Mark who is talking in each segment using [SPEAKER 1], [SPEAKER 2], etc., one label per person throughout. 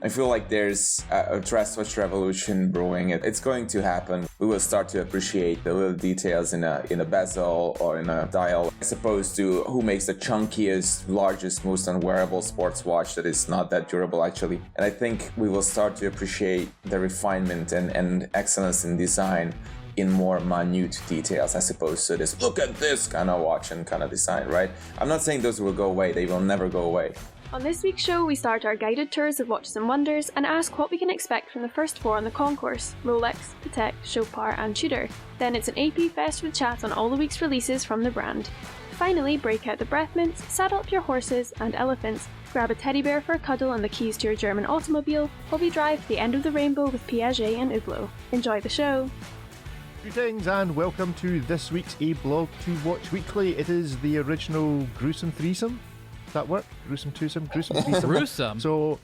[SPEAKER 1] I feel like there's a dress watch revolution brewing. It's going to happen. We will start to appreciate the little details in a bezel or in a dial, as opposed to who makes the chunkiest, largest, most unwearable sports watch that is not that durable actually. And I think we will start to appreciate the refinement and excellence in design in more minute details, as opposed to this look at this kind of watch and kind of design, right? I'm not saying those will go away. They will never go away.
[SPEAKER 2] On this week's show, we start our guided tours of Watches and Wonders and ask what we can expect from the first four on the concourse: Rolex, Patek, Chopard and Tudor. Then it's an AP Fest with chat on all the week's releases from the brand. Finally, break out the breath mints, saddle up your horses and elephants, grab a teddy bear for a cuddle and the keys to your German automobile, while we drive to the end of the rainbow with Piaget and Hublot. Enjoy the show!
[SPEAKER 3] Greetings and welcome to this week's aBlogtoWatch Weekly. It is the original gruesome threesome. Does that work? Gruesome twosome? Gruesome threesome?
[SPEAKER 4] Gruesome?
[SPEAKER 3] So,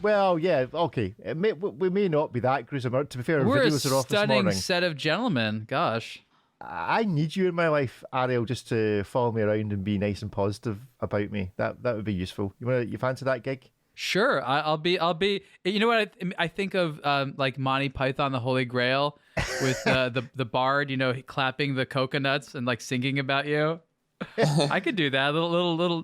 [SPEAKER 3] well, yeah, okay. We may not be that gruesome. To be fair,
[SPEAKER 4] we're
[SPEAKER 3] videos are off this morning.
[SPEAKER 4] We're a stunning set of gentlemen. Gosh.
[SPEAKER 3] I need you in my life, Ariel, just to follow me around and be nice and positive about me. That would be useful. You fancy that gig?
[SPEAKER 4] Sure, I'll be. You know what? I think of like Monty Python, the Holy Grail, with the bard, clapping the coconuts and like singing about you. I could do that. Little,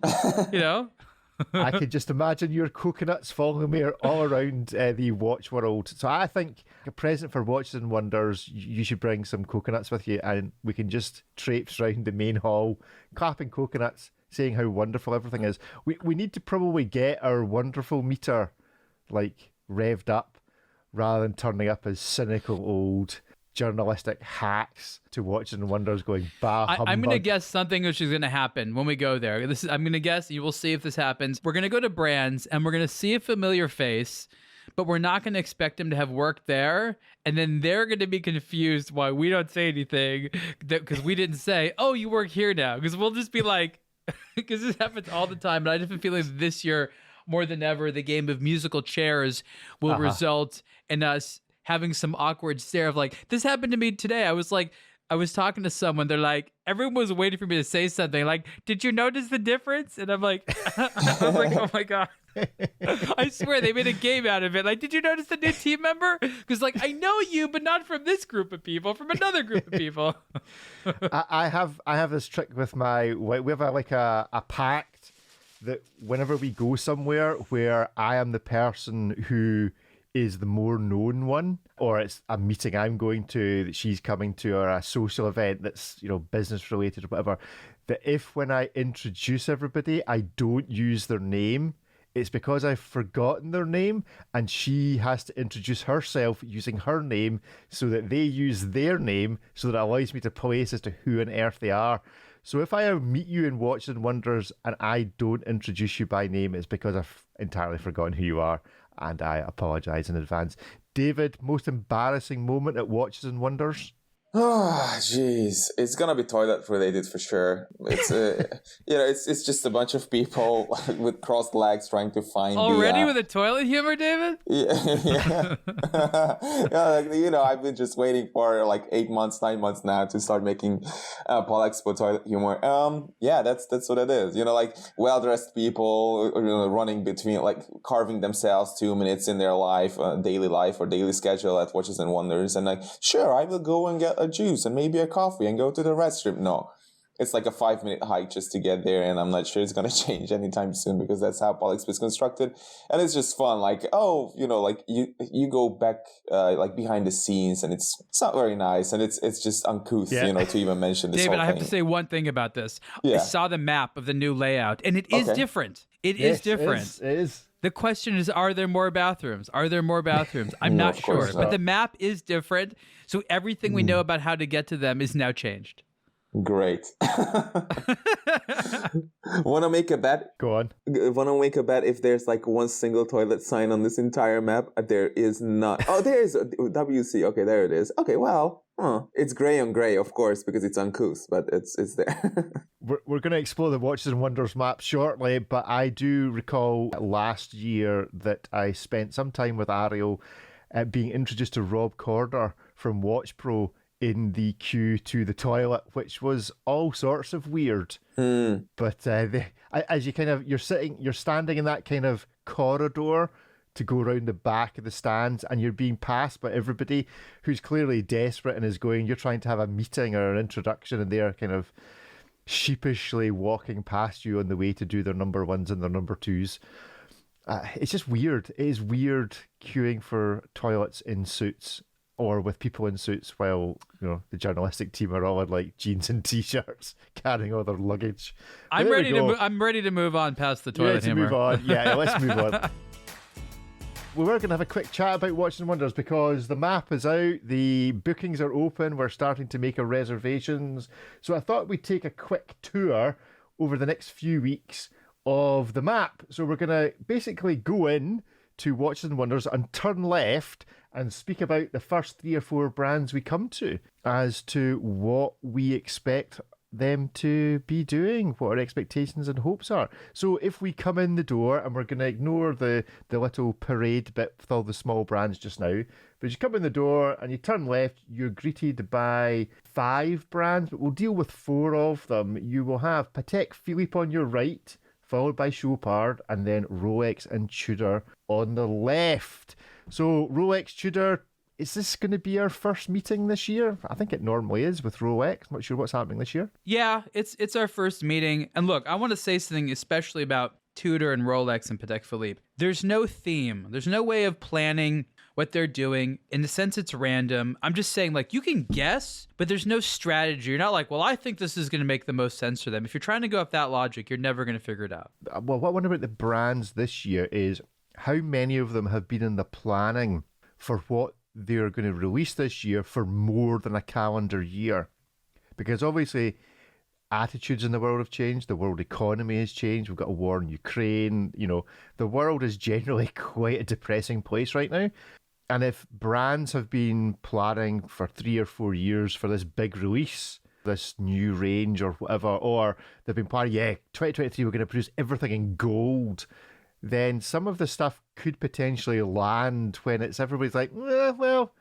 [SPEAKER 3] I could just imagine your coconuts following me all around the watch world. So I think a present for Watches and Wonders, you should bring some coconuts with you, and we can just traipse around the main hall, clapping coconuts, saying how wonderful everything is. We need to probably get our wonderful meter like revved up, rather than turning up as cynical old journalistic hacks to Watches and Wonders going bah humbug.
[SPEAKER 4] I'm going to guess something which is going to happen when we go there. I'm going to guess, you will see if this happens. We're going to go to brands and we're going to see a familiar face, but we're not going to expect them to have worked there. And then they're going to be confused why we don't say anything because we didn't say, oh, you work here now. Because we'll just be like, because this happens all the time. But I just have a feeling this year, more than ever, the game of musical chairs will result in us having some awkward stare of like, this happened to me today. I was talking to someone. They're like, everyone was waiting for me to say something. Like, did you notice the difference? And I'm like, I was like, oh my God. I swear they made a game out of it. Like, did you notice the new team member? Because like, I know you, but not from this group of people, from another group of people.
[SPEAKER 3] I have this trick with we have a pact that whenever we go somewhere where I am the person who is the more known one, or it's a meeting I'm going to that she's coming to, or a social event that's business related or whatever, that if when I introduce everybody I don't use their name, it's because I've forgotten their name and she has to introduce herself using her name so that they use their name, so that it allows me to place as to who on earth they are. So if I meet you in Watches and Wonders and I don't introduce you by name, it's because I've entirely forgotten who you are, and I apologise in advance. David, most embarrassing moment at Watches and Wonders?
[SPEAKER 1] Oh, jeez. It's gonna be toilet related for sure. It's it's just a bunch of people with crossed legs trying to find
[SPEAKER 4] already with a toilet humor, David.
[SPEAKER 1] Yeah. I've been just waiting for like 9 months now to start making Paul Expo toilet humor. That's what it is. Like well dressed people, running between, like carving themselves 2 minutes in their life, daily life or daily schedule at Watches and Wonders, and like, sure, I will go and get a juice and maybe a coffee and go to the restroom. No, it's like a 5-minute hike just to get there, and I'm not sure it's going to change anytime soon because that's how Paul Expo is constructed. And it's just fun, like, like you go back like behind the scenes, and it's not very nice, and it's just uncouth, to even mention this.
[SPEAKER 4] David,
[SPEAKER 1] whole
[SPEAKER 4] I have
[SPEAKER 1] thing.
[SPEAKER 4] to say one thing about this.
[SPEAKER 1] Yeah.
[SPEAKER 4] I saw the map of the new layout, and it is different. It is different.
[SPEAKER 3] It is.
[SPEAKER 4] The question is, are there more bathrooms? I'm
[SPEAKER 1] No,
[SPEAKER 4] not
[SPEAKER 1] of
[SPEAKER 4] sure,
[SPEAKER 1] course
[SPEAKER 4] but
[SPEAKER 1] not.
[SPEAKER 4] the map is different. So everything we know about how to get to them is now changed.
[SPEAKER 1] Great. Want to make a bet?
[SPEAKER 3] Go on.
[SPEAKER 1] Want to make a bet if there's like one single toilet sign on this entire map? There is not. Oh, there is a WC. Okay, there it is. Okay, well, it's gray on gray, of course, because it's uncouth, but it's there.
[SPEAKER 3] We're going to explore the Watches and Wonders map shortly, but I do recall last year that I spent some time with Ariel being introduced to Rob Corder from Watch Pro in the queue to the toilet, which was all sorts of weird. But as you're standing in that kind of corridor to go around the back of the stands, and you're being passed by everybody who's clearly desperate and is going, you're trying to have a meeting or an introduction, and they're kind of sheepishly walking past you on the way to do their number ones and their number twos. It's just weird. It is weird queuing for toilets in suits or with people in suits while, you know, the journalistic team are all in like jeans and t-shirts carrying all their luggage.
[SPEAKER 4] I'm ready to move on past the toilet humor.
[SPEAKER 3] Move on. Yeah, let's move on. We were going to have a quick chat about Watches and Wonders because the map is out, the bookings are open, we're starting to make our reservations. So I thought we'd take a quick tour over the next few weeks of the map. So we're going to basically go in to Watches and Wonders and turn left and speak about the first 3 or 4 brands we come to as to what we expect them to be doing, what our expectations and hopes are. So if we come in the door, and we're going to ignore the little parade bit with all the small brands just now, but as you come in the door and you turn left, you're greeted by 5 brands, but we'll deal with 4 of them. You will have Patek Philippe on your right, followed by Chopard, and then Rolex and Tudor on the left. So Rolex, Tudor, is this going to be our first meeting this year? I think it normally is with Rolex. I'm not sure what's happening this year.
[SPEAKER 4] Yeah, it's our first meeting. And look, I want to say something especially about Tudor and Rolex and Patek Philippe. There's no theme. There's no way of planning what they're doing. In the sense, it's random. I'm just saying, like, you can guess, but there's no strategy. You're not like, well, I think this is going to make the most sense for them. If you're trying to go off that logic, you're never going to figure it out.
[SPEAKER 3] Well, what I wonder about the brands this year is how many of them have been in the planning for what they're going to release this year for more than a calendar year. Because obviously attitudes in the world have changed, the world economy has changed, we've got a war in Ukraine, you know, the world is generally quite a depressing place right now. And if brands have been planning for 3 or 4 years for this big release, this new range or whatever, or they've been planning, 2023 we're going to produce everything in gold, then some of the stuff could potentially land when it's everybody's like, well,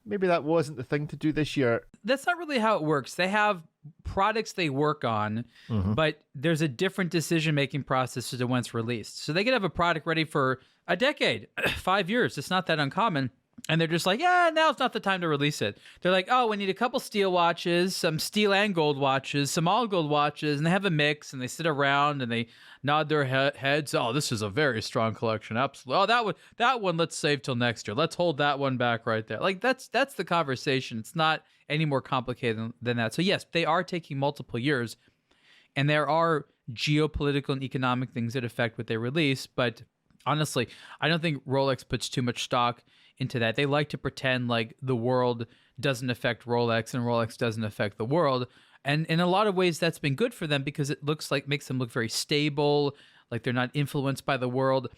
[SPEAKER 3] maybe that wasn't the thing to do this year.
[SPEAKER 4] That's not really how it works. They have products they work on, but there's a different decision-making process to when it's released. So they could have a product ready for a decade, 5 years. It's not that uncommon. And they're just like, now's not the time to release it. They're like, oh, we need a couple steel watches, some steel and gold watches, some all gold watches, and they have a mix, and they sit around and they nod their heads. Oh, this is a very strong collection. Absolutely. Oh, that one, let's save till next year. Let's hold that one back right there. Like that's the conversation. It's not any more complicated than that. So yes, they are taking multiple years, and there are geopolitical and economic things that affect what they release. But honestly, I don't think Rolex puts too much stock into that. They like to pretend like the world doesn't affect Rolex and Rolex doesn't affect the world. And in a lot of ways, that's been good for them because it makes them look very stable, like they're not influenced by the world.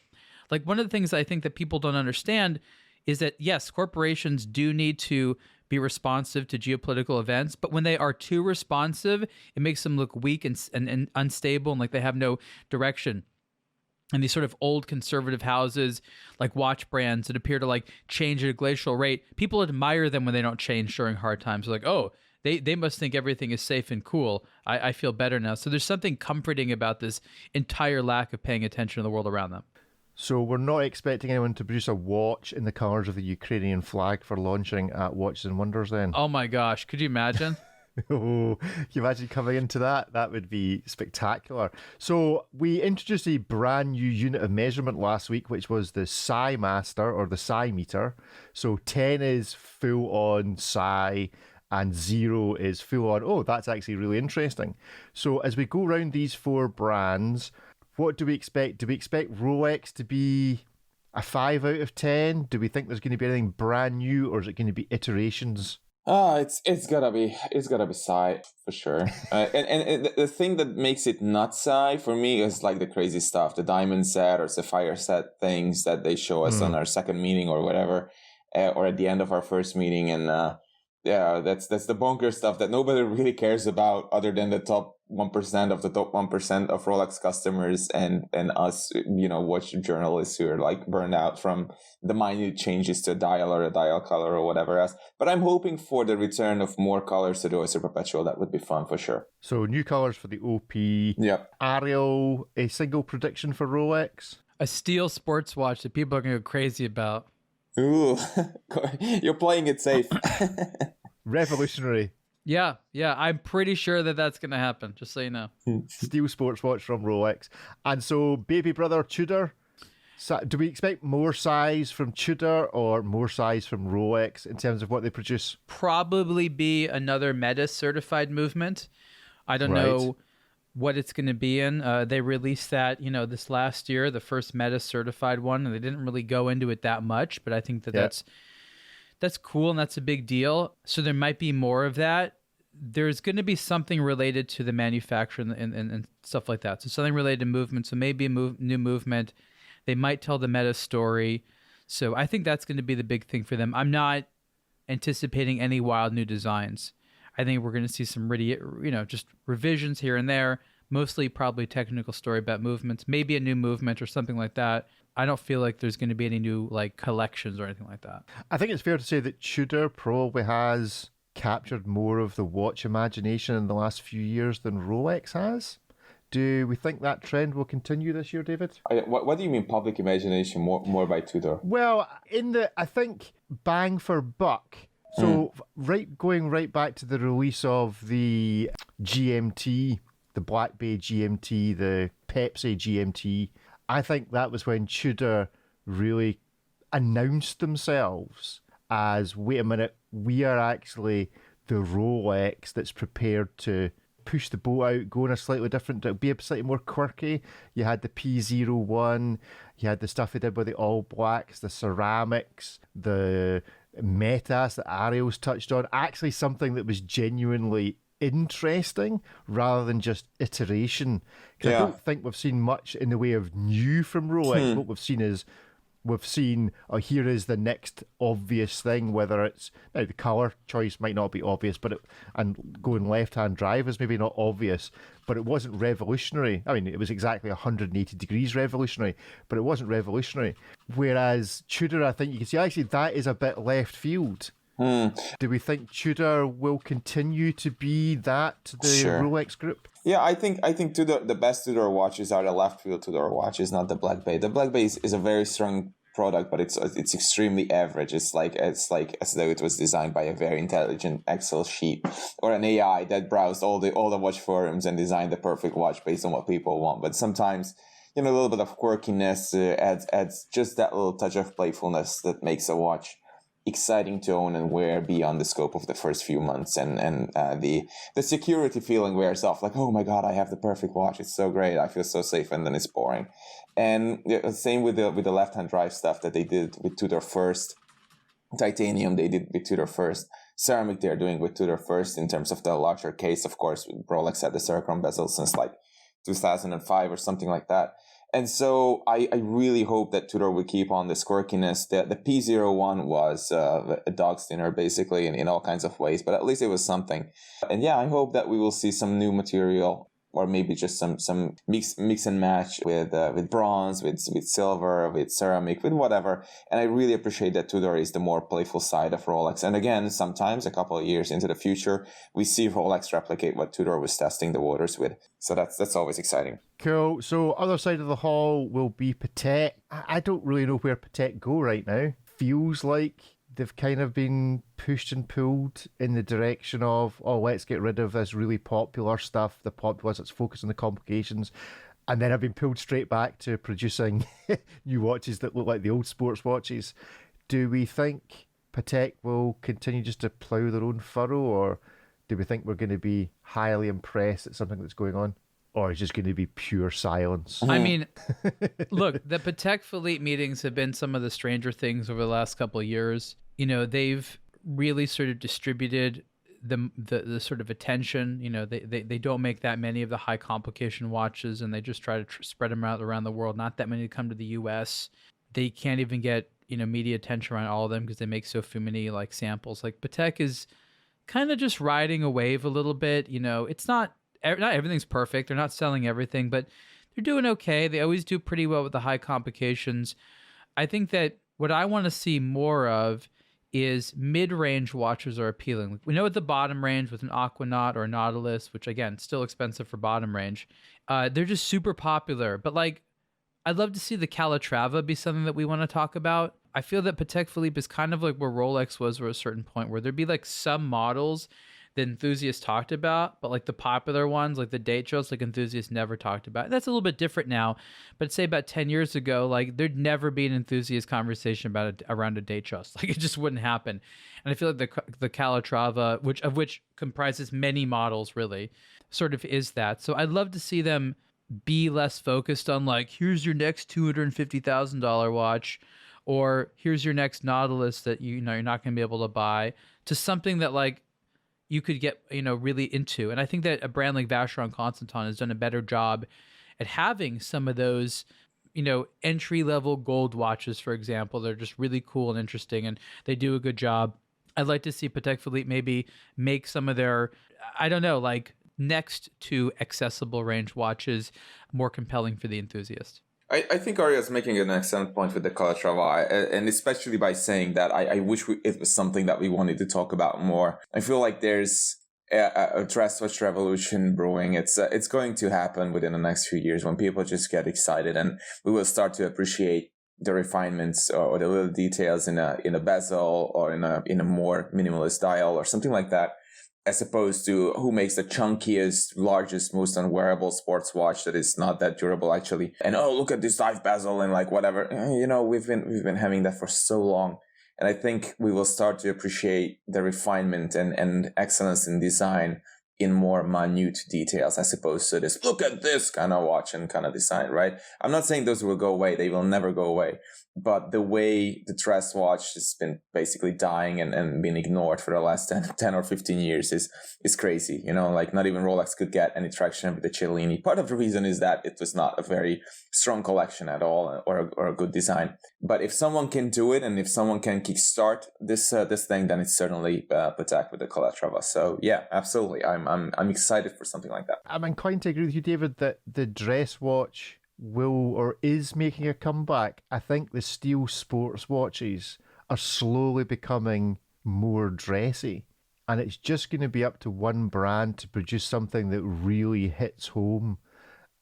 [SPEAKER 4] Like one of the things I think that people don't understand is that, yes, corporations do need to be responsive to geopolitical events, but when they are too responsive, it makes them look weak and unstable and like they have no direction. And these sort of old conservative houses, like watch brands that appear to like change at a glacial rate, people admire them when they don't change during hard times. They're like, oh, they must think everything is safe and cool. I feel better now. So there's something comforting about this entire lack of paying attention to the world around them.
[SPEAKER 3] So we're not expecting anyone to produce a watch in the colours of the Ukrainian flag for launching at Watches and Wonders then?
[SPEAKER 4] Oh my gosh, could you imagine?
[SPEAKER 3] Oh, can you imagine coming into that? That would be spectacular. So we introduced a brand new unit of measurement last week, which was the Psi Master or the Psi meter. So 10 is full on Psi and 0 is full on, oh, that's actually really interesting. So as we go around these 4 brands, what do we expect? Do we expect Rolex to be a 5 out of 10? Do we think there's going to be anything brand new, or is it going to be iterations?
[SPEAKER 1] It's gotta be Psy for sure. And the thing that makes it not Psy for me is like the crazy stuff, the diamond set or sapphire set things that they show us on our second meeting or whatever, or at the end of our first meeting. And that's the bunker stuff that nobody really cares about other than the top 1% of the top 1% of Rolex customers and us, you know, watch journalists who are like burned out from the minute changes to a dial or a dial color or whatever else. But I'm hoping for the return of more colors to the Oyster Perpetual. That would be fun for sure.
[SPEAKER 3] So new colors for the OP.
[SPEAKER 1] Yep.
[SPEAKER 3] Ariel, a single prediction for Rolex?
[SPEAKER 4] A steel sports watch that people are going to go crazy about.
[SPEAKER 1] Ooh, you're playing it safe.
[SPEAKER 3] Revolutionary.
[SPEAKER 4] Yeah, I'm pretty sure that that's going to happen, just so you know.
[SPEAKER 3] Steel sports watch from Rolex. And so, baby brother Tudor, do we expect more size from Tudor or more size from Rolex in terms of what they produce?
[SPEAKER 4] Probably be another Meta certified movement. I don't know what it's going to be in. They released that, this last year, the first Meta certified one, and they didn't really go into it that much, but I think that's cool and that's a big deal. So there might be more of that. There's going to be something related to the manufacturer and stuff like that. So something related to movement. So maybe a new movement. They might tell the Meta story. So I think that's going to be the big thing for them. I'm not anticipating any wild new designs. I think we're going to see some really, just revisions here and there, mostly probably technical story about movements, maybe a new movement or something like that. I don't feel like there's going to be any new collections or anything like that.
[SPEAKER 3] I think it's fair to say that Tudor probably has captured more of the watch imagination in the last few years than Rolex has. Do we think that trend will continue this year, David?
[SPEAKER 1] What do you mean public imagination more by Tudor?
[SPEAKER 3] Well, I think bang for buck. So going right back to the release of the GMT, the Black Bay GMT, the Pepsi GMT, I think that was when Tudor really announced themselves as, wait a minute, we are actually the Rolex that's prepared to push the boat out, go in a slightly different, be a slightly more quirky. You had the P01, you had the stuff they did with the all blacks, the ceramics, the metas that Ariel's touched on, actually something that was genuinely interesting rather than just iteration. Because I don't think we've seen much in the way of new from Rolex. What we've seen, here is the next obvious thing, whether it's, now the colour choice might not be obvious, and going left-hand drive is maybe not obvious, but it wasn't revolutionary. I mean, it was exactly 180 degrees revolutionary, but it wasn't revolutionary. Whereas Tudor, I think you can see, actually, that is a bit left field. Do we think Tudor will continue to be that to the Rolex group?
[SPEAKER 1] Yeah, I think Tudor, the best Tudor watches are the left field Tudor watches, not the Black Bay. The Black Bay is a very strong product, but it's extremely average. It's like as though it was designed by a very intelligent Excel sheet or an AI that browsed all the watch forums and designed the perfect watch based on what people want. But sometimes, a little bit of quirkiness adds just that little touch of playfulness that makes a watch exciting to own and wear beyond the scope of the first few months, and the security feeling wears off. Like, oh my god, I have the perfect watch, it's so great, I feel so safe, and then it's boring. And same with the left-hand drive stuff that they did with Tudor first. Titanium they did with Tudor first. Ceramic they're doing with Tudor first in terms of the larger case. Of course, Rolex had the Cerachrome bezel since 2005 or something like that. And so I really hope that Tudor will keep on this quirkiness. The P01 was a dog's dinner, basically, in all kinds of ways, but at least it was something. And yeah, I hope that we will see some new material, or maybe just some mix and match with bronze, with silver, with ceramic, with whatever. And I really appreciate that Tudor is the more playful side of Rolex. And again, sometimes a couple of years into the future, we see Rolex replicate what Tudor was testing the waters with. So that's always exciting.
[SPEAKER 3] Cool. So other side of the hall will be Patek. I don't really know where Patek go right now. Feels like they've kind of been pushed and pulled in the direction of, let's get rid of this really popular stuff, the popular ones, let's focus on the complications. And then I've been pulled straight back to producing new watches that look like the old sports watches. Do we think Patek will continue just to plough their own furrow, or do we think we're going to be highly impressed at something that's going on? Or is it just going to be pure silence?
[SPEAKER 4] I mean, look, the Patek Philippe meetings have been some of the stranger things over the last couple of years. They've really sort of distributed the sort of attention. They don't make that many of the high complication watches, and they just try to spread them out around the world. Not that many come to the U.S. They can't even get media attention around all of them because they make so many samples. Patek is kind of just riding a wave a little bit. It's not everything's perfect. They're not selling everything, but they're doing okay. They always do pretty well with the high complications. I think that what I want to see more of is mid-range watches are appealing. We know at the bottom range with an Aquanaut or a Nautilus, which again, still expensive for bottom range, they're just super popular. But I'd love to see the Calatrava be something that we want to talk about. I feel that Patek Philippe is kind of like where Rolex was at a certain point, where there'd be like some models that enthusiasts talked about, but like the popular ones, like the Datejust, like enthusiasts never talked about. That's a little bit different now, but say about 10 years ago, like there'd never be an enthusiast conversation about it around a Datejust. Like it just wouldn't happen. And I feel like the Calatrava, which comprises many models really, sort of is that. So I'd love to see them be less focused on like, here's your next $250,000 watch, or here's your next Nautilus that you know you're not going to be able to buy, to something that like you could get, you know, really into. And I think that a brand like Vacheron Constantin has done a better job at having some of those, you know, entry-level gold watches, for example. They're just really cool and interesting, and they do a good job. I'd like to see Patek Philippe maybe make some of their, I don't know, like next to accessible range watches more compelling for the enthusiast.
[SPEAKER 1] I think Ariel is making an excellent point with the Calatrava, and especially by saying that I wish it was something that we wanted to talk about more. I feel like there's a dress watch revolution brewing. It's going to happen within the next few years when people just get excited, and we will start to appreciate the refinements or the little details in a bezel or in a more minimalist dial or something like that, as opposed to who makes the chunkiest, largest, most unwearable sports watch that is not that durable actually. And oh, look at this dive bezel and like whatever. You know, we've been having that for so long. And I think we will start to appreciate the refinement and excellence in design in more minute details, as opposed to this, look at this kind of watch and kind of design, right? I'm not saying those will go away. They will never go away. But the way the dress watch has been basically dying and been ignored for the last 10 or 15 years is crazy. You know, like not even Rolex could get any traction with the Cellini. Part of the reason is that it was not a very strong collection at all, or a good design. But if someone can do it, and if someone can kickstart this thing, then it's certainly Patek with the Calatrava. So yeah, absolutely. I'm excited for something like that.
[SPEAKER 3] I'm inclined to agree with you, David, that the dress watch will or is making a comeback. I think the steel sports watches are slowly becoming more dressy, and it's just going to be up to one brand to produce something that really hits home,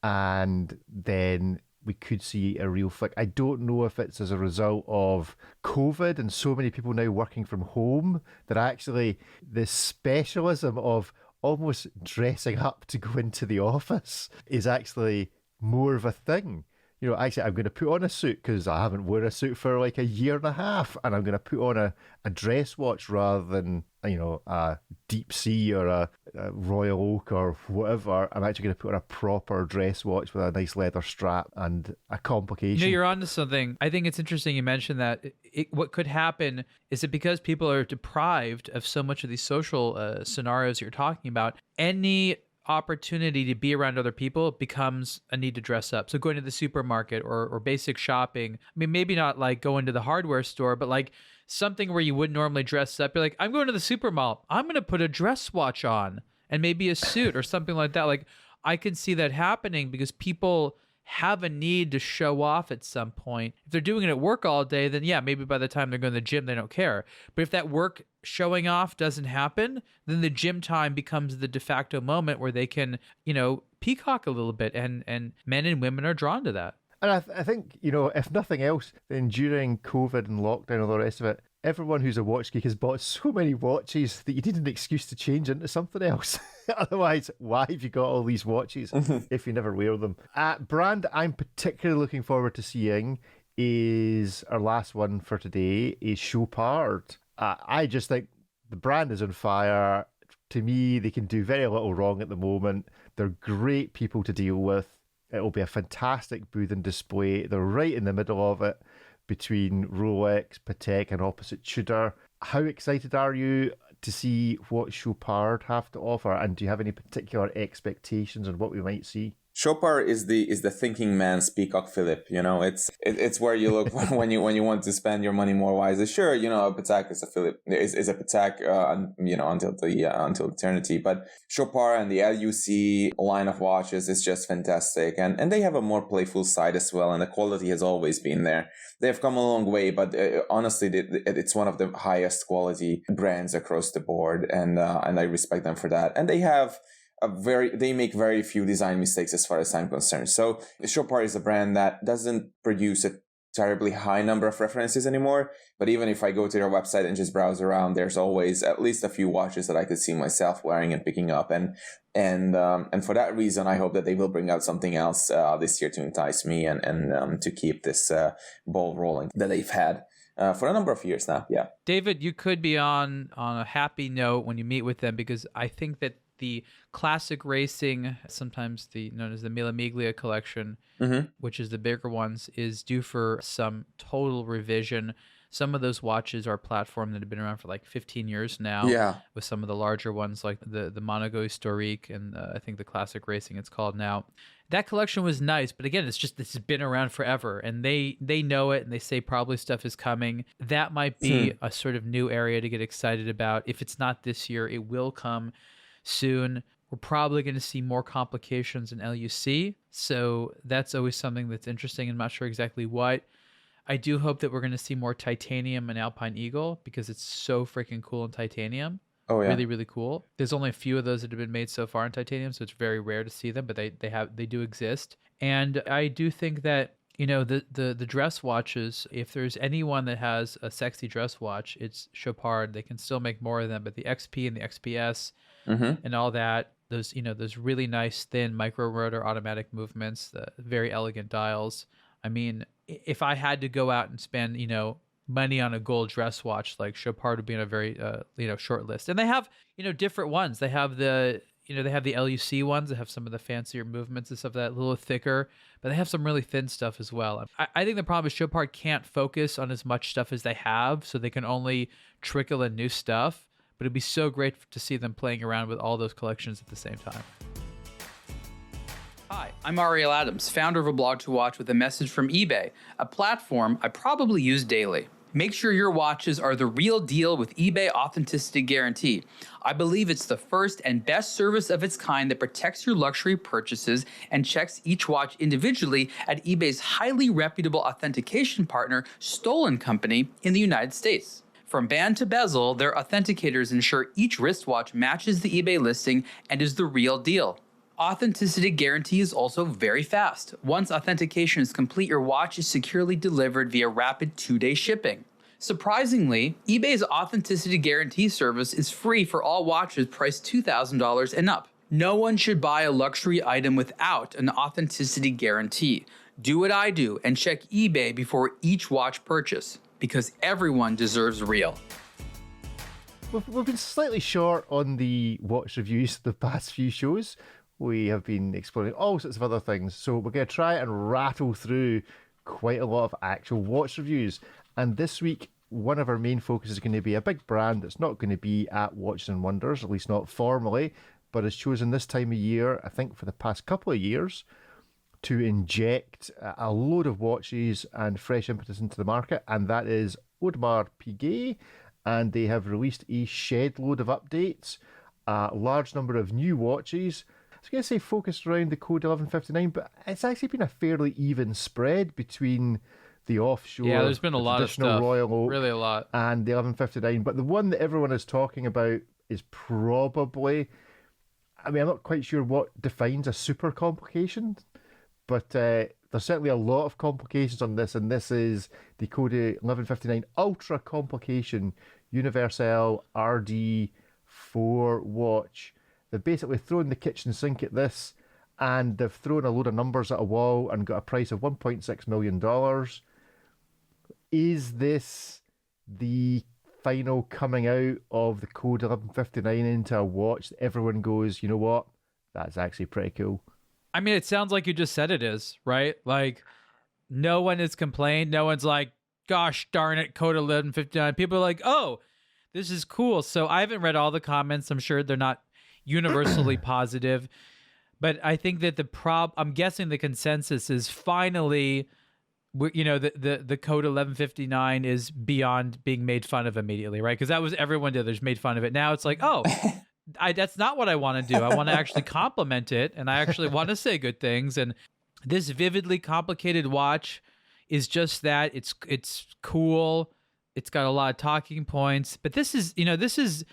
[SPEAKER 3] and then we could see a real flick. I don't know if it's as a result of COVID and so many people now working from home that actually the specialism of almost dressing up to go into the office is actually more of a thing. You know, actually, I'm going to put on a suit because I haven't worn a suit for like a year and a half, and I'm going to put on a dress watch rather than, you know, a Deep Sea or a Royal Oak or whatever. I'm actually going to put on a proper dress watch with a nice leather strap and a complication.
[SPEAKER 4] You know, you're onto something. I think it's interesting you mentioned that. What could happen is that because people are deprived of so much of these social scenarios you're talking about, any opportunity to be around other people becomes a need to dress up. So going to the supermarket or basic shopping, I mean, maybe not like going to the hardware store, but like something where you wouldn't normally dress up. You're like, I'm going to the supermall, I'm going to put a dress watch on and maybe a suit or something like that. Like I could see that happening because people have a need to show off at some point. If they're doing it at work all day, then yeah, maybe by the time they're going to the gym, they don't care. But if that work showing off doesn't happen, then the gym time becomes the de facto moment where they can, you know, peacock a little bit, and men and women are drawn to that.
[SPEAKER 3] And I think, you know, if nothing else, then during COVID and lockdown and all the rest of it, everyone who's a watch geek has bought so many watches that you need an excuse to change into something else. Otherwise, why have you got all these watches if you never wear them? Brand I'm particularly looking forward to seeing is our last one for today, is Chopard. I just think the brand is on fire. To me, they can do very little wrong at the moment. They're great people to deal with. It'll be a fantastic booth and display. They're right in the middle of it between Rolex, Patek, and opposite Tudor. How excited are you to see what Chopard have to offer? And do you have any particular expectations on what we might see?
[SPEAKER 1] Chopard is the thinking man's Peacock Philippe. You know, it's where you look when you want to spend your money more wisely. Sure, you know, a Patek is a Philippe is a Patek, you know, until eternity. But Chopard and the LUC line of watches is just fantastic, and they have a more playful side as well. And the quality has always been there. They have come a long way, but honestly, it's one of the highest quality brands across the board, and I respect them for that. And they have they make very few design mistakes as far as I'm concerned. So Chopard is a brand that doesn't produce a terribly high number of references anymore. But even if I go to their website and just browse around, there's always at least a few watches that I could see myself wearing and picking up. And for that reason, I hope that they will bring out something else this year to entice me and to keep this ball rolling that they've had for a number of years now. Yeah.
[SPEAKER 4] David, you could be on a happy note when you meet with them, because I think that the classic racing, sometimes known as the Mille Miglia collection, which is the bigger ones, is due for some total revision. Some of those watches are platform that have been around for like 15 years now.
[SPEAKER 1] Yeah. With
[SPEAKER 4] some of the larger ones like the Monaco Historique and I think the Classic Racing it's called now. That collection was nice, but again, it's been around forever, and they know it, and they say probably stuff is coming. That might be a sort of new area to get excited about. If it's not this year, it will come soon. We're probably going to see more complications in LUC, so that's always something that's interesting. I'm not sure exactly what. I do hope that we're going to see more titanium and Alpine Eagle, because it's so freaking cool in titanium. Oh yeah, really, really cool. There's only a few of those that have been made so far in titanium, so it's very rare to see them, but they do exist. And I do think that the dress watches, if there's anyone that has a sexy dress watch, it's Chopard. They can still make more of them, but the XP and the XPS and all that, those really nice thin micro rotor automatic movements, the very elegant dials. I mean, if I had to go out and spend money on a gold dress watch, like Chopard would be on a very short list. And they have different ones. They have the LUC ones that have some of the fancier movements and stuff, that a little thicker, but they have some really thin stuff as well. I think the problem is Chopard can't focus on as much stuff as they have, so they can only trickle in new stuff. But it'd be so great to see them playing around with all those collections at the same time.
[SPEAKER 5] Hi, I'm Ariel Adams, founder of aBlogtoWatch, with a message from eBay, a platform I probably use daily. Make sure your watches are the real deal with eBay Authenticity Guarantee. I believe it's the first and best service of its kind that protects your luxury purchases and checks each watch individually at eBay's highly reputable authentication partner, Stolen Company, in the United States. From band to bezel, their authenticators ensure each wristwatch matches the eBay listing and is the real deal. Authenticity Guarantee is also very fast. Once authentication is complete, your watch is securely delivered via rapid 2-day shipping. Surprisingly, eBay's Authenticity Guarantee service is free for all watches priced $2,000 and up. No one should buy a luxury item without an Authenticity Guarantee. Do what I do and check eBay before each watch purchase, because everyone deserves real.
[SPEAKER 3] We've been slightly short on the watch reviews the past few shows. We have been exploring all sorts of other things, so we're going to try and rattle through quite a lot of actual watch reviews. And this week, one of our main focus is going to be a big brand that's not going to be at Watches and Wonders, at least not formally, but has chosen this time of year, I think for the past couple of years, to inject a load of watches and fresh impetus into the market, and that is Audemars Piguet. And they have released a shed load of updates, a large number of new watches. I was going to say focused around the Code 1159, but it's actually been a fairly even spread between the offshore,
[SPEAKER 4] there's been a lot of stuff,
[SPEAKER 3] Royal Oak,
[SPEAKER 4] really a lot,
[SPEAKER 3] and the 1159. But the one that everyone is talking about is probably, I'm not quite sure what defines a super complication, but there's certainly a lot of complications on this, and this is the Code 1159 Ultra-Complication Universelle RD4 watch. They've basically thrown the kitchen sink at this, and they've thrown a load of numbers at a wall and got a price of $1.6 million. Is this the final coming out of the Code 1159 into a watch that everyone goes, you know what, that's actually pretty cool?
[SPEAKER 4] I mean, it sounds like you just said it is, right? Like, no one has complained. No one's like, gosh darn it, Code 1159. People are like, oh, this is cool. So I haven't read all the comments. I'm sure they're not universally positive. But I think that I'm guessing the consensus is finally, the Code 1159 is beyond being made fun of immediately, right? Because that was everyone did. There's made fun of it. Now it's like, oh, that's not what I want to do. I want to actually compliment it, and I actually want to say good things. And this vividly complicated watch is just that. It's cool. It's got a lot of talking points. But this is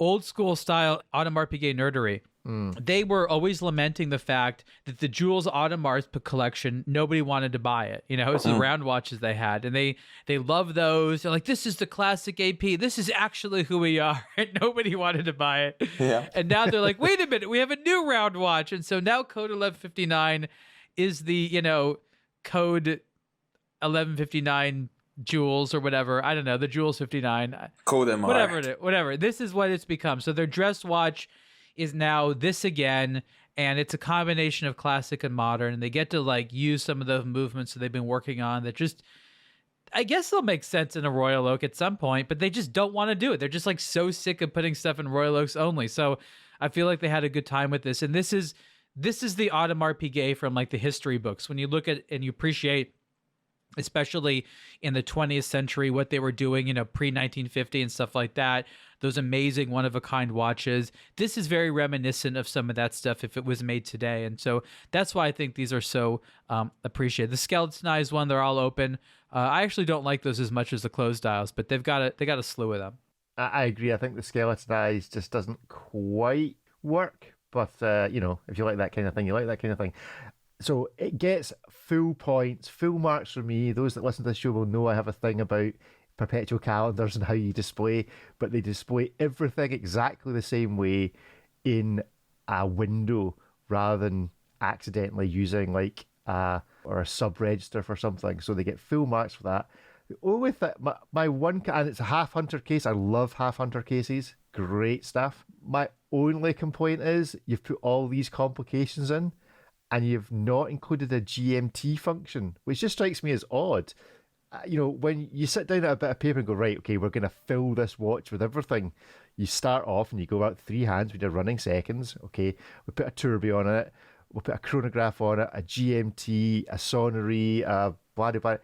[SPEAKER 4] old school style Audemars Piguet nerdery. they were always lamenting the fact that the Jules Audemars collection, nobody wanted to buy it. You know, it's the round watches they had, and they love those. They're like, this is the classic AP. This is actually who we are. And nobody wanted to buy it.
[SPEAKER 1] Yeah.
[SPEAKER 4] And now they're like, wait a minute, we have a new round watch. And so now code 1159 is the, you know, code 1159 Jules or whatever. I don't know, the Jules 59.
[SPEAKER 1] Code MR.
[SPEAKER 4] Whatever it is, whatever. This is what it's become. So their dress watch is now this again, and it's a combination of classic and modern, and they get to like use some of those movements that they've been working on that just, I guess they'll make sense in a Royal Oak at some point, but they just don't want to do it. They're just like so sick of putting stuff in Royal Oaks only. So I feel like they had a good time with this. And this is the Audemars Piguet from like the history books. When you look at and you appreciate, especially in the 20th century, what they were doing, you know, pre-1950 and stuff like that, those amazing one-of-a-kind watches. This is very reminiscent of some of that stuff if it was made today. And so that's why I think these are so appreciated. The skeletonized one, they're all open. I actually don't like those as much as the closed dials, but they got a slew of them.
[SPEAKER 3] I agree. I think the skeletonized just doesn't quite work. But, you know, if you like that kind of thing, you like that kind of thing. So it gets full points, full marks for me. Those that listen to the show will know I have a thing about perpetual calendars and how you display, but they display everything exactly the same way in a window rather than accidentally using like or a sub-register for something. So they get full marks for that. The only thing, my one, and it's a half hunter case. I love half hunter cases. Great stuff. My only complaint is you've put all these complications in, and you've not included a GMT function, which just strikes me as odd. You know, when you sit down at a bit of paper and go, right, okay, we're going to fill this watch with everything. You start off and you go out 3 hands with your running seconds. Okay, we put a tourbillon on it. We'll put a chronograph on it, a GMT, a sonnery, a blah, blah, blah.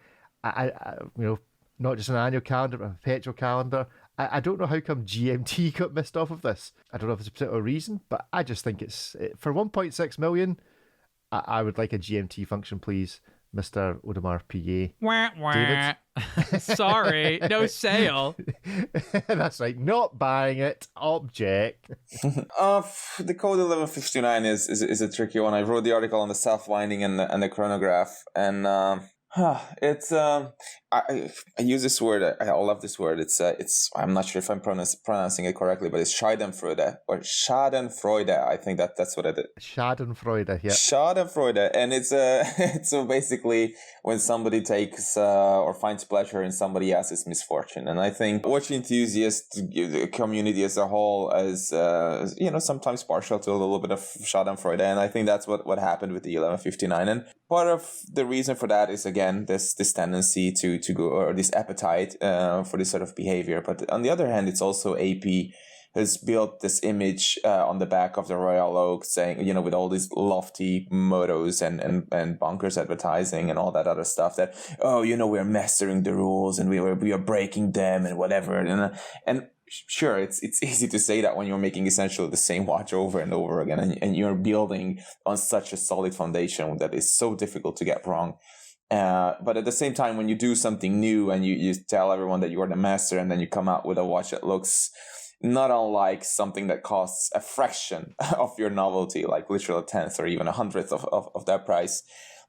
[SPEAKER 3] You know, not just an annual calendar, but a perpetual calendar. I don't know how come GMT got missed off of this. I don't know if there's a particular reason, but I just think it's, for 1.6 million, I would like a GMT function, please, Mr. Audemars Piguet.
[SPEAKER 4] Wah, wah. Sorry, no sale.
[SPEAKER 3] That's right, not buying it. Object.
[SPEAKER 1] The code 1159 is a tricky one. I wrote the article on the self-winding and the chronograph, and it's I use this word. I love this word. It's I'm not sure if I'm pronouncing it correctly, but it's Schadenfreude or Schadenfreude. I think that's what it is.
[SPEAKER 3] Schadenfreude, yeah.
[SPEAKER 1] Schadenfreude, and it's so basically when somebody takes or finds pleasure in somebody else's misfortune. And I think watch enthusiast the community as a whole is you know, sometimes partial to a little bit of Schadenfreude, and I think that's what happened with the 1159. And part of the reason for that is again this tendency to go, or this appetite for this sort of behavior. But on the other hand, it's also AP has built this image on the back of the Royal Oak, saying, you know, with all these lofty mottos and bonkers advertising and all that other stuff, that, oh, you know, we're mastering the rules and we are breaking them and whatever. And sure, it's easy to say that when you're making essentially the same watch over and over again, and you're building on such a solid foundation that is so difficult to get wrong. But at the same time, when you do something new and you tell everyone that you are the master, and then you come out with a watch that looks not unlike something that costs a fraction of your novelty, like literally a tenth or even 100th of that price,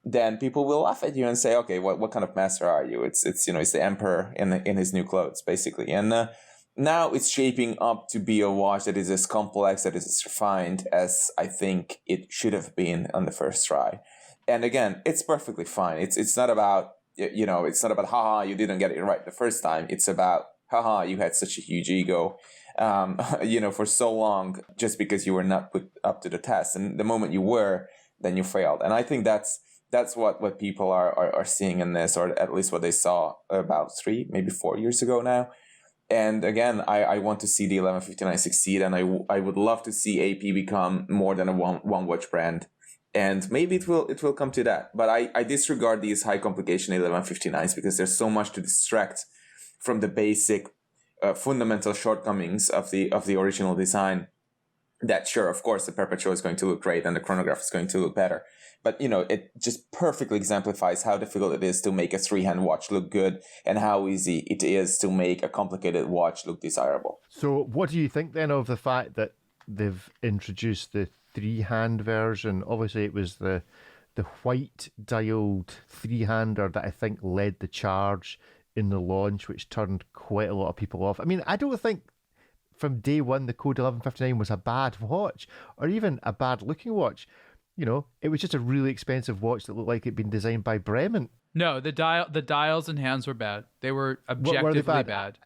[SPEAKER 1] then people will laugh at you and say, okay, what kind of master are you? It's you know, it's the emperor in his new clothes, basically. And now it's shaping up to be a watch that is as complex, that is as refined as I think it should have been on the first try. And again, it's perfectly fine. It's not about, you know, it's not about, haha, you didn't get it right the first time. It's about, haha, you had such a huge ego, you know, for so long, just because you were not put up to the test. And the moment you were, then you failed. And I think that's what people are seeing in this, or at least what they saw about 3, maybe 4 years ago now. And again, I want to see the 1159 succeed, and I would love to see AP become more than a one watch brand. And maybe it will come to that. But I disregard these high complication 1159s because there's so much to distract from the basic fundamental shortcomings of the original design. That sure, of course, the Perpetual is going to look great and the chronograph is going to look better. But, you know, it just perfectly exemplifies how difficult it is to make a 3-hand watch look good and how easy it is to make a complicated watch look desirable.
[SPEAKER 3] So what do you think then of the fact that they've introduced the 3-hand version. Obviously, it was the white dialed 3-hander that I think led the charge in the launch, which turned quite a lot of people off. I mean, I don't think from day one the Code 1159 was a bad watch or even a bad looking watch. You know, it was just a really expensive watch that looked like it'd been designed by Bremen.
[SPEAKER 4] No, the dials and hands were bad. They were objectively bad.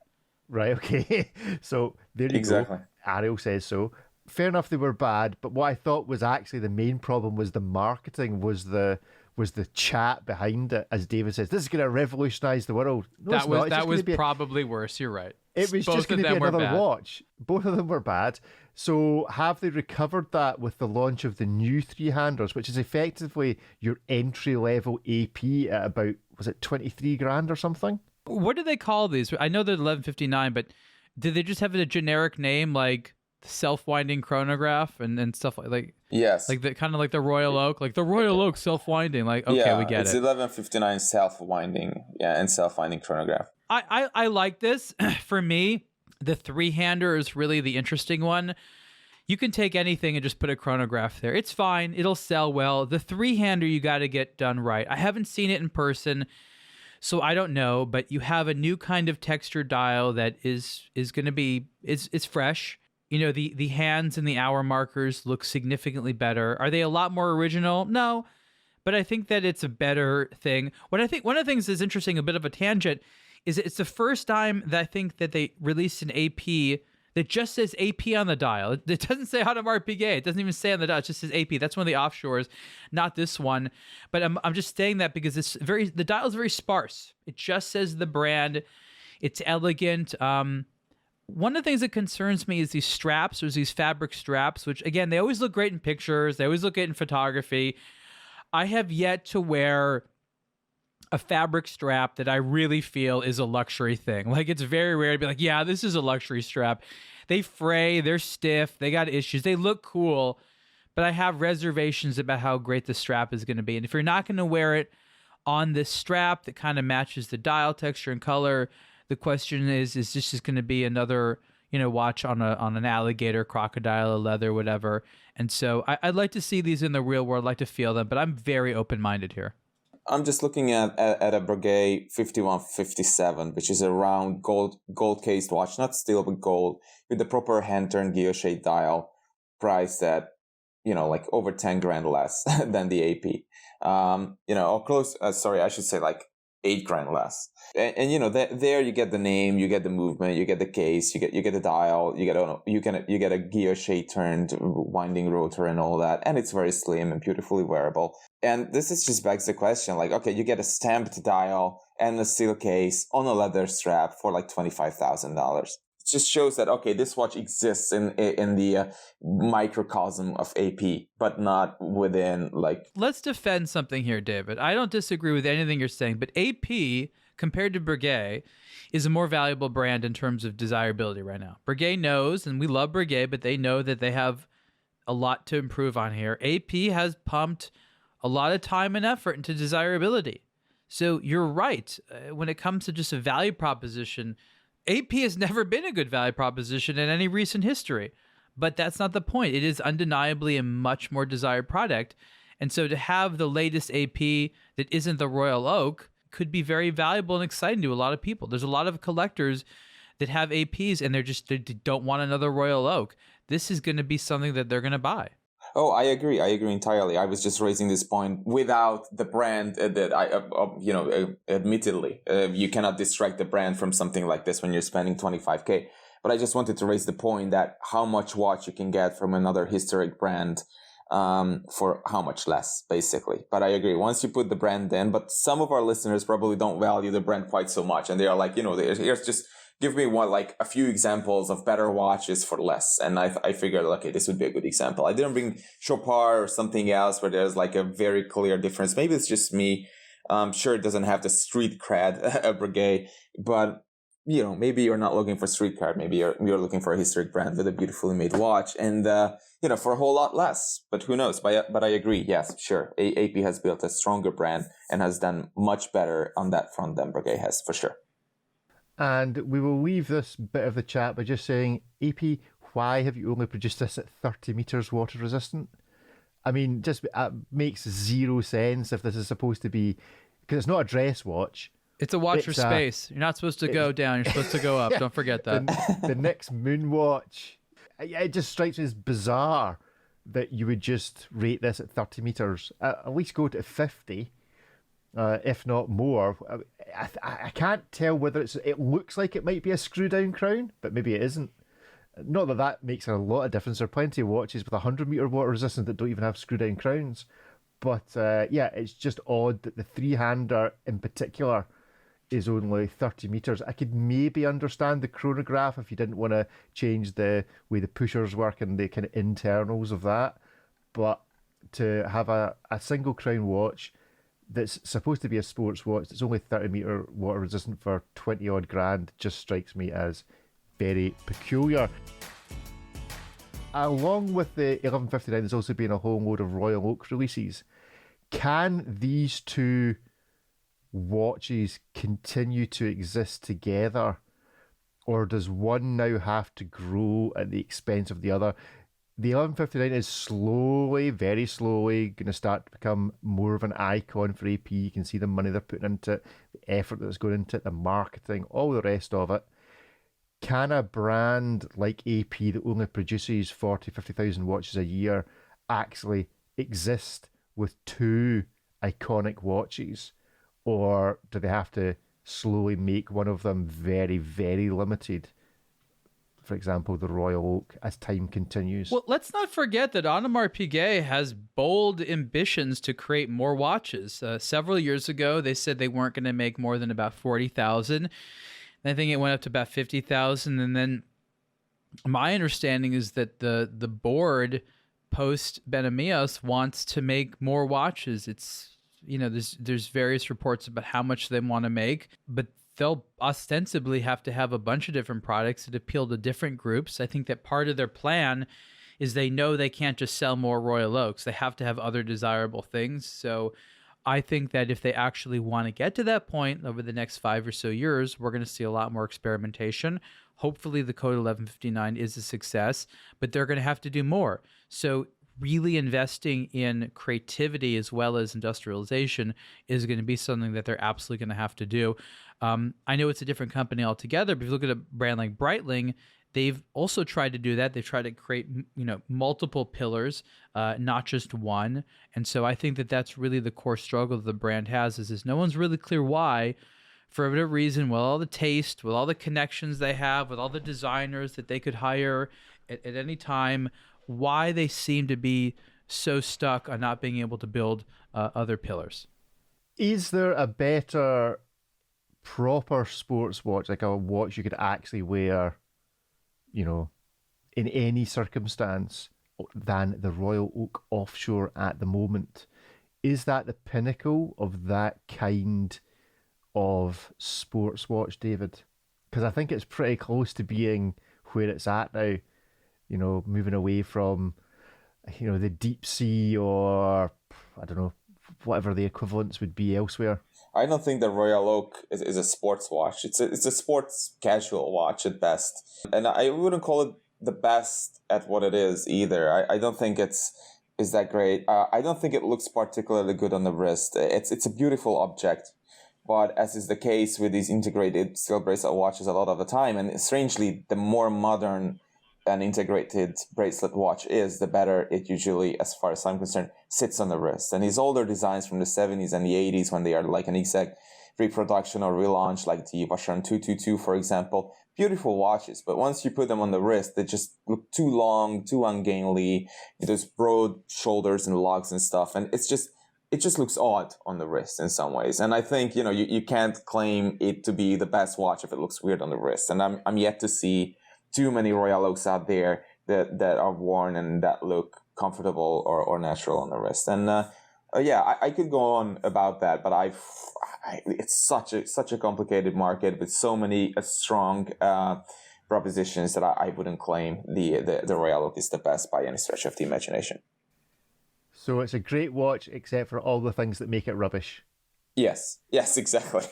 [SPEAKER 3] Right, okay. So there you go. Ariel says so. Fair enough, they were bad, but what I thought was actually the main problem was the marketing, was the chat behind it. As David says, this is going to revolutionize the world. No,
[SPEAKER 4] that was probably worse. You're right.
[SPEAKER 3] It was just going to be another watch. Both of them were bad. So have they recovered that with the launch of the new 3-handers, which is effectively your entry-level AP at about, was it 23 grand or something?
[SPEAKER 4] What do they call these? I know they're 1159, but did they just have a generic name like self-winding chronograph and stuff like
[SPEAKER 1] yes,
[SPEAKER 4] like the kind of like the Royal Oak, like the Royal Oak self-winding, like okay, we get
[SPEAKER 1] it's
[SPEAKER 4] it.
[SPEAKER 1] 1159 self-winding, and self-winding chronograph.
[SPEAKER 4] I like this. For me, the 3-hander is really the interesting one. You can take anything and just put a chronograph there. It's fine. It'll sell well. The 3-hander, you got to get done right. I haven't seen it in person, so I don't know, but you have a new kind of texture dial that is going to be, is fresh. You know, the hands and the hour markers look significantly better. Are they a lot more original? No, but I think that it's a better thing. What I think, one of the things that's interesting, a bit of a tangent, is it's the first time that I think that they released an AP that just says AP on the dial. It doesn't say Audemars Piguet. It doesn't even say on the dial. It just says AP. That's one of the offshores, not this one. But I'm just saying that because the dial is very sparse. It just says the brand. It's elegant. One of the things that concerns me is these straps. There's these fabric straps, which again, they always look great in pictures. They always look great in photography. I have yet to wear a fabric strap that I really feel is a luxury thing. Like, it's very rare to be like, yeah, this is a luxury strap. They fray, they're stiff, they got issues. They look cool, but I have reservations about how great the strap is going to be. And if you're not going to wear it on this strap that kind of matches the dial texture and color, the question is this just going to be another, watch on an alligator, crocodile, leather, whatever? And so I'd like to see these in the real world, I'd like to feel them, but I'm very open-minded here.
[SPEAKER 1] I'm just looking at a Breguet 5157, which is a round gold-cased watch, not steel, but gold, with the proper hand-turn guilloche dial, priced at, like over 10 grand less than the AP. Or close, I should say like 8 grand less. And there you get the name, you get the movement, you get the case, you get the dial, you get a guilloche turned winding rotor and all that, and it's very slim and beautifully wearable. And this is just begs the question, like, okay, you get a stamped dial and a steel case on a leather strap for like $25,000. It just shows that, okay, this watch exists in the microcosm of AP, but not within like.
[SPEAKER 4] Let's defend something here, David. I don't disagree with anything you're saying, but AP compared to Breguet is a more valuable brand in terms of desirability right now. Breguet knows, and we love Breguet, but they know that they have a lot to improve on here. AP has pumped a lot of time and effort into desirability. So you're right. When it comes to just a value proposition, AP has never been a good value proposition in any recent history. But that's not the point. It is undeniably a much more desired product. And so to have the latest AP that isn't the Royal Oak could be very valuable and exciting to a lot of people. There's a lot of collectors that have APs and they don't want another Royal Oak. This is going to be something that they're going to buy.
[SPEAKER 1] Oh, I agree entirely. I was just raising this point without the brand that admittedly, you cannot distract the brand from something like this when you're spending 25K. But I just wanted to raise the point that how much watch you can get from another historic brand for how much less, basically. But I agree, once you put the brand in, but some of our listeners probably don't value the brand quite so much. And they are like, here's just give me a few examples of better watches for less. And I figured, okay, this would be a good example. I didn't bring Chopard or something else where there's like a very clear difference. Maybe it's just me. Sure, it doesn't have the street cred of Breguet, but maybe you're not looking for street cred. Maybe you're looking for a historic brand with a beautifully made watch, and for a whole lot less. But who knows? But I agree. Yes, sure. AP has built a stronger brand and has done much better on that front than Breguet has, for sure.
[SPEAKER 3] And we will leave this bit of the chat by just saying, AP, why have you only produced this at 30 meters water resistant? I mean, just makes zero sense if this is supposed to be, because it's not a dress watch.
[SPEAKER 4] It's a watch for space. You're not supposed to go down. You're supposed to go up. Don't forget that.
[SPEAKER 3] The next moon watch. It just strikes me as bizarre that you would just rate this at 30 meters. At least go to 50, if not more. I can't tell whether it looks like it might be a screw down crown, but maybe it isn't. Not that that makes a lot of difference. There are plenty of watches with 100-meter water resistance that don't even have screw-down crowns. But yeah, it's just odd that the three-hander in particular is only 30 meters. I could maybe understand the chronograph if you didn't want to change the way the pushers work and the kind of internals of that. But to have a single crown watch that's supposed to be a sports watch that's only 30-meter water resistant for 20-odd grand just strikes me as very peculiar. Along with the 1159, there's also been a whole load of Royal Oak releases. Can these two watches continue to exist together, or does one now have to grow at the expense of the other? The 1159 is slowly, very slowly, going to start to become more of an icon for AP. You can see the money they're putting into it, the effort that's going into it, the marketing, all the rest of it. Can a brand like AP that only produces 40, 50,000 watches a year actually exist with two iconic watches? Or do they have to slowly make one of them very, very limited? For example, the Royal Oak, as time continues.
[SPEAKER 4] Well, let's not forget that Audemars Piguet has bold ambitions to create more watches. Several years ago, they said they weren't going to make more than about 40,000. I think it went up to about 50,000, and then my understanding is that the board post Benamias wants to make more watches. It's, you know, there's various reports about how much they want to make, but they'll ostensibly have to have a bunch of different products that appeal to different groups. I think that part of their plan is they know they can't just sell more Royal Oaks. They have to have other desirable things. So I think that if they actually want to get to that point over the next 5 or so years, we're going to see a lot more experimentation. Hopefully the Code 1159 is a success, but they're going to have to do more. So really investing in creativity as well as industrialization is going to be something that they're absolutely going to have to do. I know it's a different company altogether, but if you look at a brand like Breitling, they've also tried to do that. They've tried to create, multiple pillars, not just one. And so I think that that's really the core struggle the brand has is no one's really clear why, for whatever reason, with all the taste, with all the connections they have, with all the designers that they could hire at any time, why they seem to be so stuck on not being able to build other pillars.
[SPEAKER 3] Is there a better proper sports watch, like a watch you could actually wear, in any circumstance, than the Royal Oak Offshore at the moment? Is that the pinnacle of that kind of sports watch, David? Because I think it's pretty close to being where it's at now, moving away from, the deep sea or, I don't know, whatever the equivalents would be elsewhere.
[SPEAKER 1] I don't think the Royal Oak is a sports watch. It's a sports casual watch at best. And I wouldn't call it the best at what it is either. I don't think it's that great. I don't think it looks particularly good on the wrist. It's a beautiful object. But as is the case with these integrated steel bracelet watches a lot of the time, and strangely, the more modern an integrated bracelet watch is, the better it usually, as far as I'm concerned, sits on the wrist. And these older designs from the 70s and the 80s, when they are like an exact reproduction or relaunch, like the Vacheron 222, for example, beautiful watches. But once you put them on the wrist, they just look too long, too ungainly, those broad shoulders and lugs and stuff. And it just looks odd on the wrist in some ways. And I think, you can't claim it to be the best watch if it looks weird on the wrist. And I'm yet to see too many Royal Oaks out there that are worn and that look comfortable or natural on the wrist. And I could go on about that, but it's such a complicated market with so many strong propositions that I wouldn't claim the Royal Oak is the best by any stretch of the imagination.
[SPEAKER 3] So it's a great watch, except for all the things that make it rubbish.
[SPEAKER 1] Yes, exactly.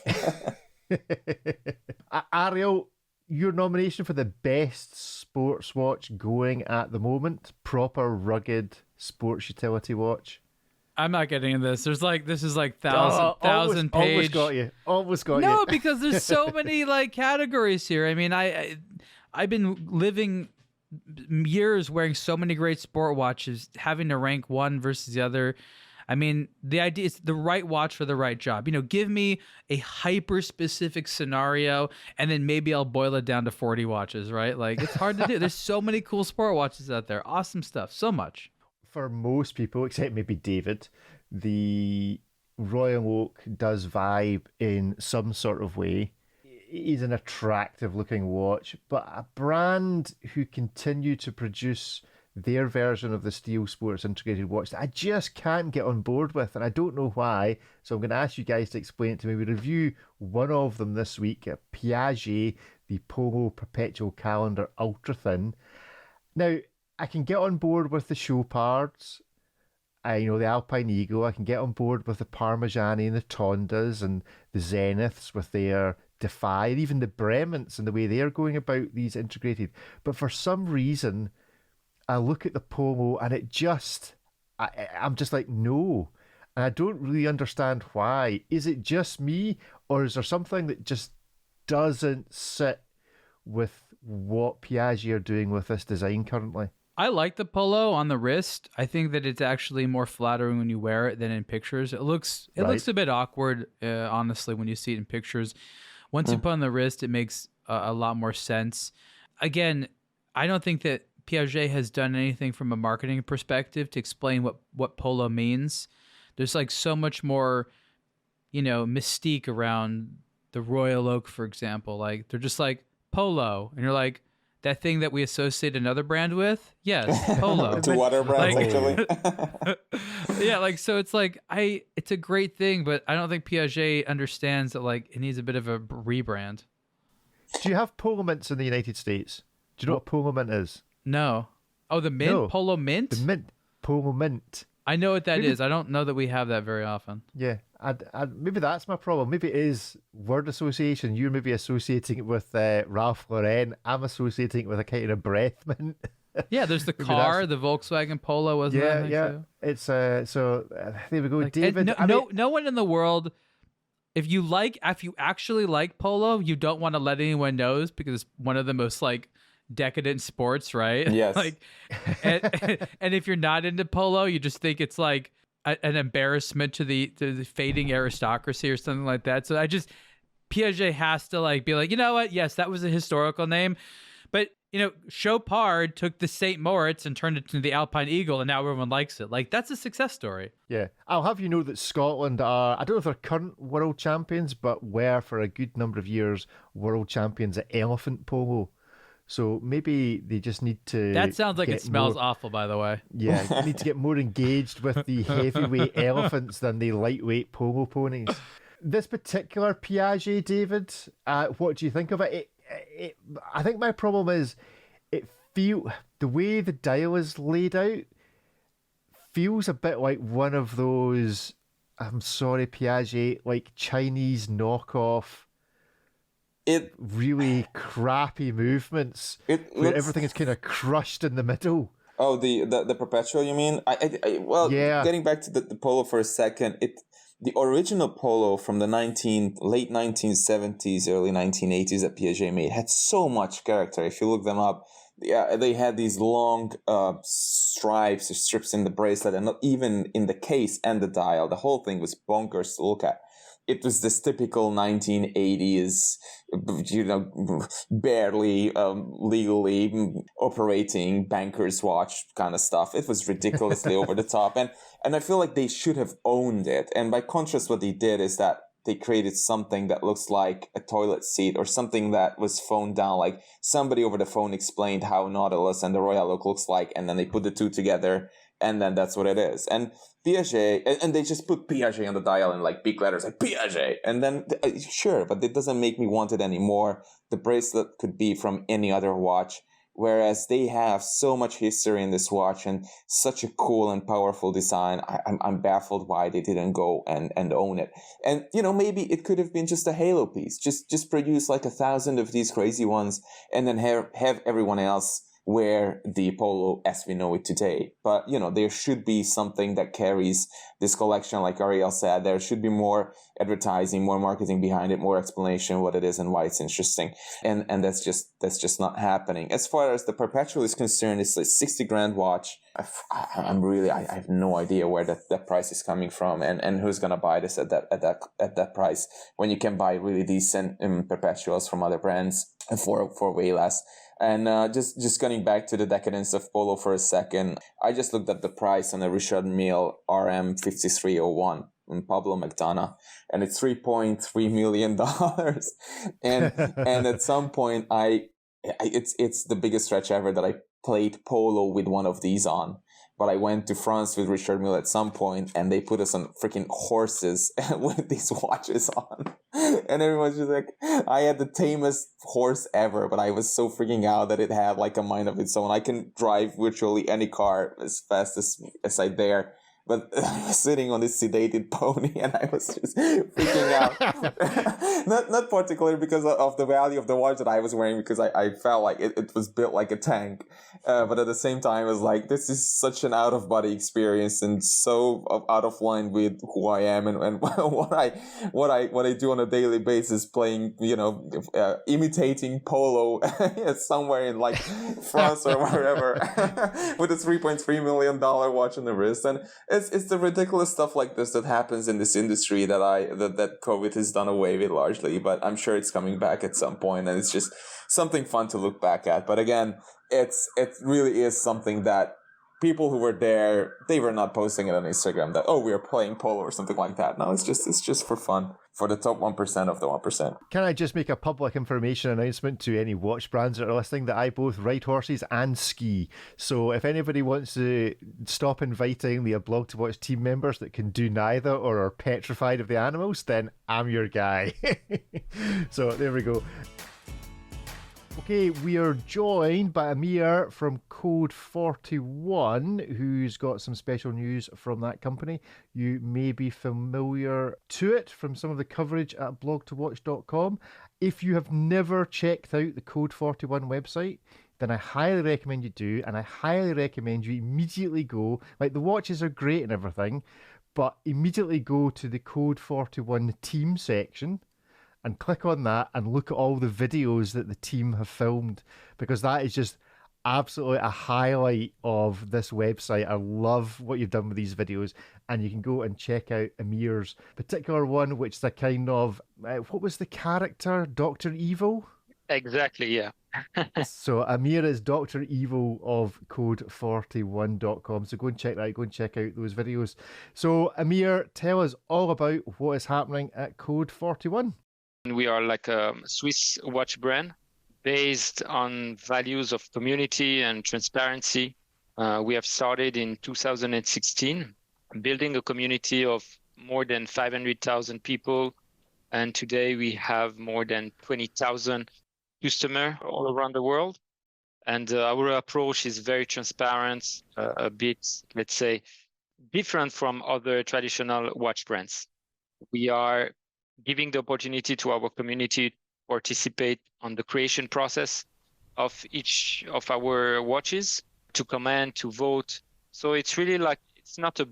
[SPEAKER 3] Ariel, your nomination for the best sports watch going at the moment? Proper, rugged sports utility watch.
[SPEAKER 4] I'm not getting this. This is like thousand page.
[SPEAKER 3] Always got you. Always got you.
[SPEAKER 4] No, because there's so many like categories here. I mean, I've been living years wearing so many great sport watches, having to rank one versus the other. I mean, the idea is the right watch for the right job. Give me a hyper specific scenario, and then maybe I'll boil it down to 40 watches, right? Like, it's hard to do. There's so many cool sport watches out there. Awesome stuff. So much.
[SPEAKER 3] For most people, except maybe David, the Royal Oak does vibe in some sort of way. It is an attractive looking watch, but a brand who continue to produce their version of the Steel Sports integrated watch that I just can't get on board with, and I don't know why. So I'm going to ask you guys to explain it to me. We review one of them this week, Piaget, the Polo Perpetual Calendar Ultra Thin. Now, I can get on board with the Chopards, the Alpine Eagle. I can get on board with the Parmigiani and the Tondas and the Zeniths with their Defy, and even the Brements and the way they're going about these integrated. But for some reason, I look at the Polo and I'm just like, no. And I don't really understand why. Is it just me, or is there something that just doesn't sit with what Piaget are doing with this design currently?
[SPEAKER 4] I like the Polo on the wrist. I think that it's actually more flattering when you wear it than in pictures. It looks a bit awkward, honestly, when you see it in pictures. Once you put it on the wrist, it makes a lot more sense. Again, I don't think that Piaget has done anything from a marketing perspective to explain what Polo means. There's like so much more, mystique around the Royal Oak, for example. Like, they're just like Polo, and you're like, that thing that we associate another brand with? Yes, Polo.
[SPEAKER 1] Two other brands, actually.
[SPEAKER 4] Yeah, so it's like, it's a great thing, but I don't think Piaget understands that, it needs a bit of a rebrand.
[SPEAKER 3] Do you have Polo mints in the United States? Do you know what Polo mint is?
[SPEAKER 4] No. Oh, the mint? No. Polo mint?
[SPEAKER 3] The mint. Polo mint.
[SPEAKER 4] I know what that is. I don't know that we have that very often.
[SPEAKER 3] Yeah. Maybe that's my problem. Maybe it is word association. You're maybe associating it with Ralph Lauren. I'm associating it with a kind of breath mint.
[SPEAKER 4] Yeah, there's the car, the Volkswagen Polo, wasn't that?
[SPEAKER 3] Yeah.
[SPEAKER 4] Too?
[SPEAKER 3] It's so there we go, David.
[SPEAKER 4] No one in the world. If you actually like Polo, you don't want to let anyone know because it's one of the most decadent sports, right?
[SPEAKER 1] Yes.
[SPEAKER 4] And if you're not into Polo, you just think it's like an embarrassment to the fading aristocracy or something like that. So Piaget has to be like, you know what? Yes, that was a historical name, but Chopard took the St. Moritz and turned it into the Alpine Eagle, and now everyone likes it. That's a success story.
[SPEAKER 3] Yeah. I'll have you know that Scotland are, I don't know if they're current world champions, but were for a good number of years world champions at elephant polo. So maybe they just need to...
[SPEAKER 4] That sounds like it smells awful, by the way.
[SPEAKER 3] Yeah, they need to get more engaged with the heavyweight elephants than the lightweight polo ponies. This particular Piaget, David, what do you think of it? I think my problem is the way the dial is laid out feels a bit like one of those, I'm sorry, Piaget, Chinese knockoff, really crappy movements where everything is kind of crushed in the middle.
[SPEAKER 1] Oh, the Perpetual, you mean? Getting back to the Polo for a second, the original Polo from the late 1970s, early 1980s that Piaget made had so much character. If you look them up, they had these long stripes or strips in the bracelet, and not even in the case and the dial. The whole thing was bonkers to look at. It was this typical 1980s, barely legally operating banker's watch kind of stuff. It was ridiculously over the top. And I feel like they should have owned it. And by contrast, what they did is that they created something that looks like a toilet seat or something that was phoned down. Like somebody over the phone explained how Nautilus and the Royal Oak looks like, and then they put the two together, and then that's what it is. And Piaget, and they just put Piaget on the dial in big letters, like Piaget. And then, sure, but it doesn't make me want it anymore. The bracelet could be from any other watch. Whereas they have so much history in this watch and such a cool and powerful design. I'm baffled why they didn't go and own it. And, maybe it could have been just a halo piece. Just produce like 1,000 of these crazy ones and then have everyone else wear the Polo as we know it today. But, there should be something that carries this collection. Like Ariel said, there should be more advertising, more marketing behind it, more explanation what it is and why it's interesting. And that's just not happening. As far as the Perpetual is concerned, it's a 60 grand watch. I have no idea where that price is coming from and who's going to buy this at that price when you can buy really decent Perpetuals from other brands for way less. And just getting back to the decadence of Polo for a second, I just looked at the price on a Richard Mille RM 5301 in Pablo McDonough, and it's $3.3 million. and at some point, it's the biggest stretch ever that I played Polo with one of these on. But I went to France with Richard Mille at some point, and they put us on freaking horses with these watches on. And everyone's just like, I had the tamest horse ever, but I was so freaking out that it had like a mind of its own. I can drive virtually any car as fast as I dare. But I was sitting on this sedated pony and I was just freaking out. not particularly because of the value of the watch that I was wearing, because I felt like it was built like a tank. But at the same time, it was like, this is such an out-of-body experience and so out of line with who I am and what I do on a daily basis, playing, imitating Polo somewhere in like France or wherever with a $3.3 million watch on the wrist. And it's the ridiculous stuff like this that happens in this industry that COVID has done away with largely, but I'm sure it's coming back at some point, and it's just something fun to look back at. But again, it really is something that people who were there, they were not posting it on Instagram that, we are playing Polo or something like that. No, it's just for fun, for the top 1% of the 1%.
[SPEAKER 3] Can I just make a public information announcement to any watch brands that are listening that I both ride horses and ski? So if anybody wants to stop inviting the aBlogtoWatch team members that can do neither or are petrified of the animals, then I'm your guy. So there we go. Okay, we are joined by Amir from Code 41, who's got some special news from that company. You may be familiar to it from some of the coverage at blogtowatch.com. If you have never checked out the Code 41 website, then I highly recommend you do, and I highly recommend you immediately go, like the watches are great and everything, but immediately go to the Code 41 team section and click on that and look at all the videos that the team have filmed, because that is just absolutely a highlight of this website. I love what you've done with these videos, and you can go and check out Amir's particular one, which is a kind of, what was the character? Dr. Evil?
[SPEAKER 6] Exactly, yeah.
[SPEAKER 3] So Amir is Dr. Evil of code41.com. So go and check that, go and check out those videos. So Amir, tell us all about what is happening at Code 41.
[SPEAKER 6] We are like a Swiss watch brand based on values of community and transparency. We have started in 2016, building a community of more than 500,000 people. And today we have more than 20,000 customers all around the world. And our approach is very transparent, a bit, let's say, different from other traditional watch brands. We are giving the opportunity to our community to participate on the creation process of each of our watches, to comment, to vote. So it's really like, it's not a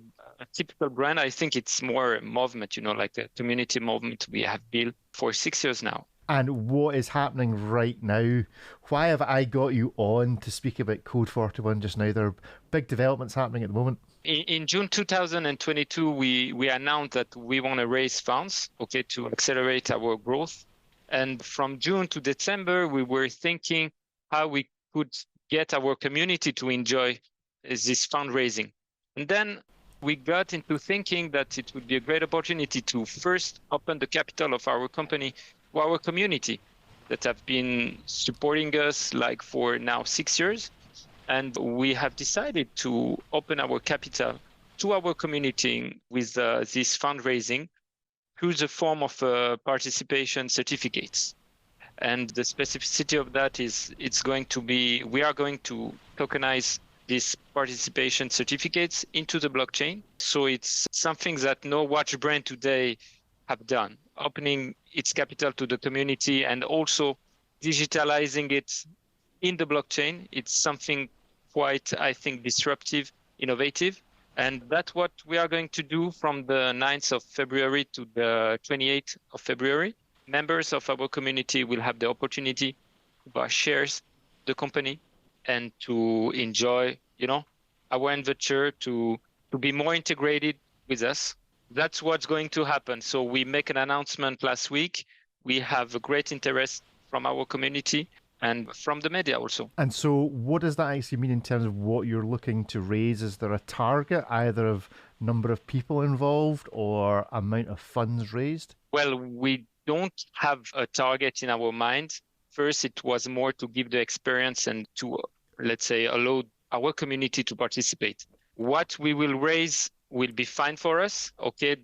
[SPEAKER 6] typical brand. I think it's more a movement, like the community movement we have built for 6 years now.
[SPEAKER 3] And what is happening right now? Why have I got you on to speak about Code 41 just now? There are big developments happening at the moment.
[SPEAKER 6] In June 2022, we announced that we want to raise funds, to accelerate our growth. And from June to December, we were thinking how we could get our community to enjoy this fundraising. And then we got into thinking that it would be a great opportunity to first open the capital of our company to our community that have been supporting us like for now 6 years. And we have decided to open our capital to our community with this fundraising through the form of participation certificates. And the specificity of that is we are going to tokenize these participation certificates into the blockchain. So it's something that no watch brand today have done, opening its capital to the community and also digitalizing it in the blockchain. It's something quite, I think, disruptive, innovative. And that's what we are going to do from the 9th of February to the 28th of February. Members of our community will have the opportunity to buy shares the company and to enjoy, our adventure to be more integrated with us. That's what's going to happen. So we make an announcement last week. We have a great interest from our community and from the media also.
[SPEAKER 3] And so what does that actually mean in terms of what you're looking to raise? Is there a target either of number of people involved or amount of funds raised?
[SPEAKER 6] Well, we don't have a target in our mind. First, it was more to give the experience and to, let's say, allow our community to participate. What we will raise will be fine for us. Okay,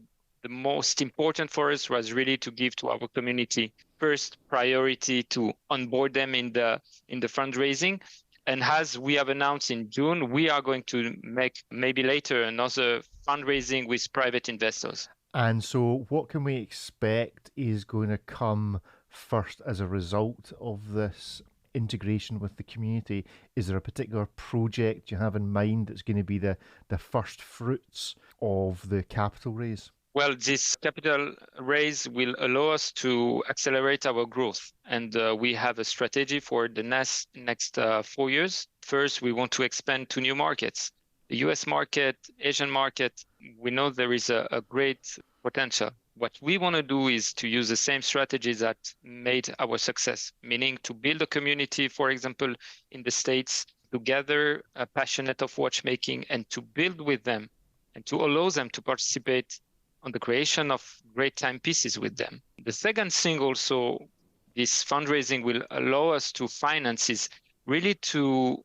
[SPEAKER 6] the most important for us was really to give to our community first priority to onboard them in the fundraising. And as we have announced in June, we are going to make maybe later another fundraising with private investors.
[SPEAKER 3] And so what can we expect is going to come first as a result of this integration with the community? Is there a particular project you have in mind that's going to be the first fruits of the capital raise?
[SPEAKER 6] Well, this capital raise will allow us to accelerate our growth. And we have a strategy for the next 4 years. First, we want to expand to new markets. The US market, Asian market, we know there is a great potential. What we want to do is to use the same strategies that made our success, meaning to build a community, for example, in the States, to gather passionate of watchmaking and to build with them and to allow them to participate on the creation of great timepieces with them. The second thing also, this fundraising will allow us to finance is really to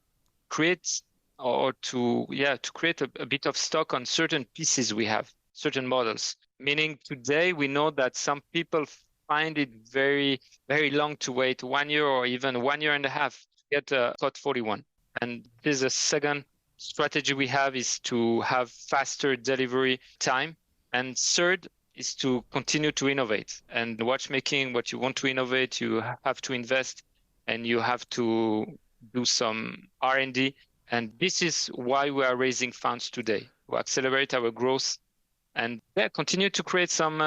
[SPEAKER 6] create create a bit of stock on certain pieces we have, certain models. Meaning today we know that some people find it very, very long to wait 1 year or even 1.5 years to get a Code 41. And this is a second strategy we have is to have faster delivery time. And third is to continue to innovate. And watchmaking, what you want to innovate, you have to invest and you have to do some R&D. And this is why we are raising funds today, to accelerate our growth and continue to create some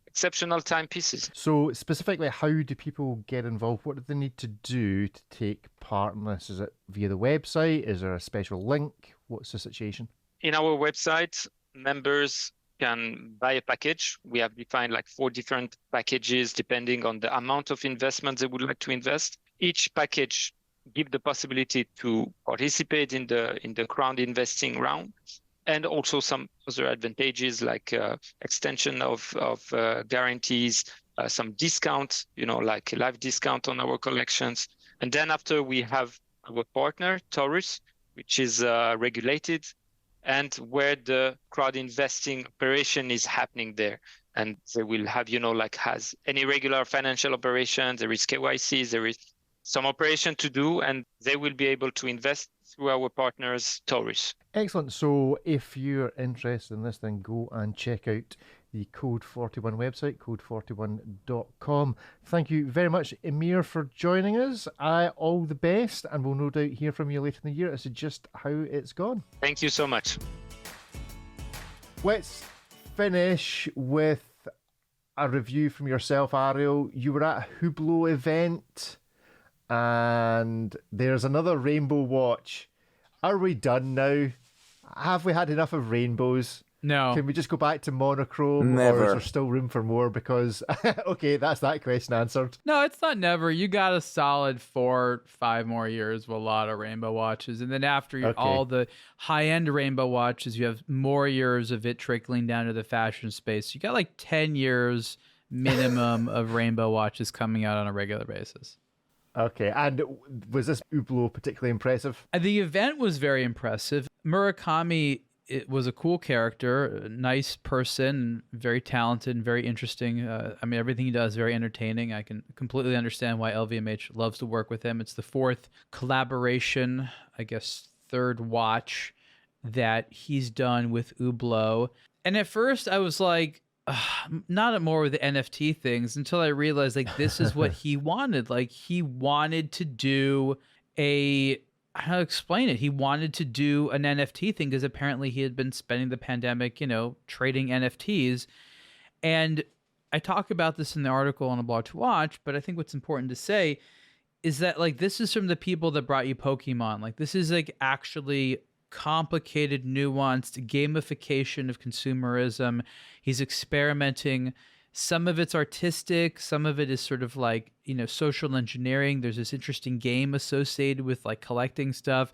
[SPEAKER 6] exceptional timepieces.
[SPEAKER 3] So specifically, how do people get involved? What do they need to do to take part in this? Is it via the website? Is there a special link? What's the situation?
[SPEAKER 6] In our website, members can buy a package. We have defined like 4 different packages depending on the amount of investment they would like to invest. Each package gives the possibility to participate in the crowd investing round, and also some other advantages like extension of guarantees, some discounts, like live discount on our collections. And then after we have our partner, Taurus, which is regulated, and where the crowd investing operation is happening there. And they will have, has any regular financial operation, there is KYC, there is some operation to do, and they will be able to invest through our partners, Taurus.
[SPEAKER 3] Excellent. So if you're interested in this, then go and check out the Code 41 website, code41.com. Thank you very much, Amir, for joining us. All the best, and we'll no doubt hear from you later in the year as to just how it's gone.
[SPEAKER 6] Thank you so much.
[SPEAKER 3] Let's finish with a review from yourself, Ariel. You were at a Hublot event, and there's another rainbow watch. Are we done now? Have we had enough of rainbows?
[SPEAKER 4] No.
[SPEAKER 3] Can we just go back to monochrome?
[SPEAKER 1] Never.
[SPEAKER 3] Or is there still room for more? Because, okay, that's that question answered.
[SPEAKER 4] No, it's not never. You got a solid 4-5 more years with a lot of rainbow watches. And then after all the high-end rainbow watches, you have more years of it trickling down to the fashion space. You got like 10 years minimum of rainbow watches coming out on a regular basis.
[SPEAKER 3] Okay, and was this Hublot particularly impressive?
[SPEAKER 4] The event was very impressive. Murakami it was a cool character, a nice person, very talented, and very interesting. I mean, everything he does is very entertaining. I can completely understand why LVMH loves to work with him. It's the fourth collaboration, I guess third watch that he's done with Hublot. And at first I was like, not more with the NFT things until I realized like this is what he wanted. Like he wanted to do how to explain it? He wanted to do an NFT thing because apparently he had been spending the pandemic, trading NFTs. And I talk about this in the article on aBlogtoWatch, but I think what's important to say is that like this is from the people that brought you Pokemon. Like this is like actually complicated, nuanced gamification of consumerism. He's experimenting. Some of it's artistic, some of it is sort of like, social engineering. There's this interesting game associated with like collecting stuff.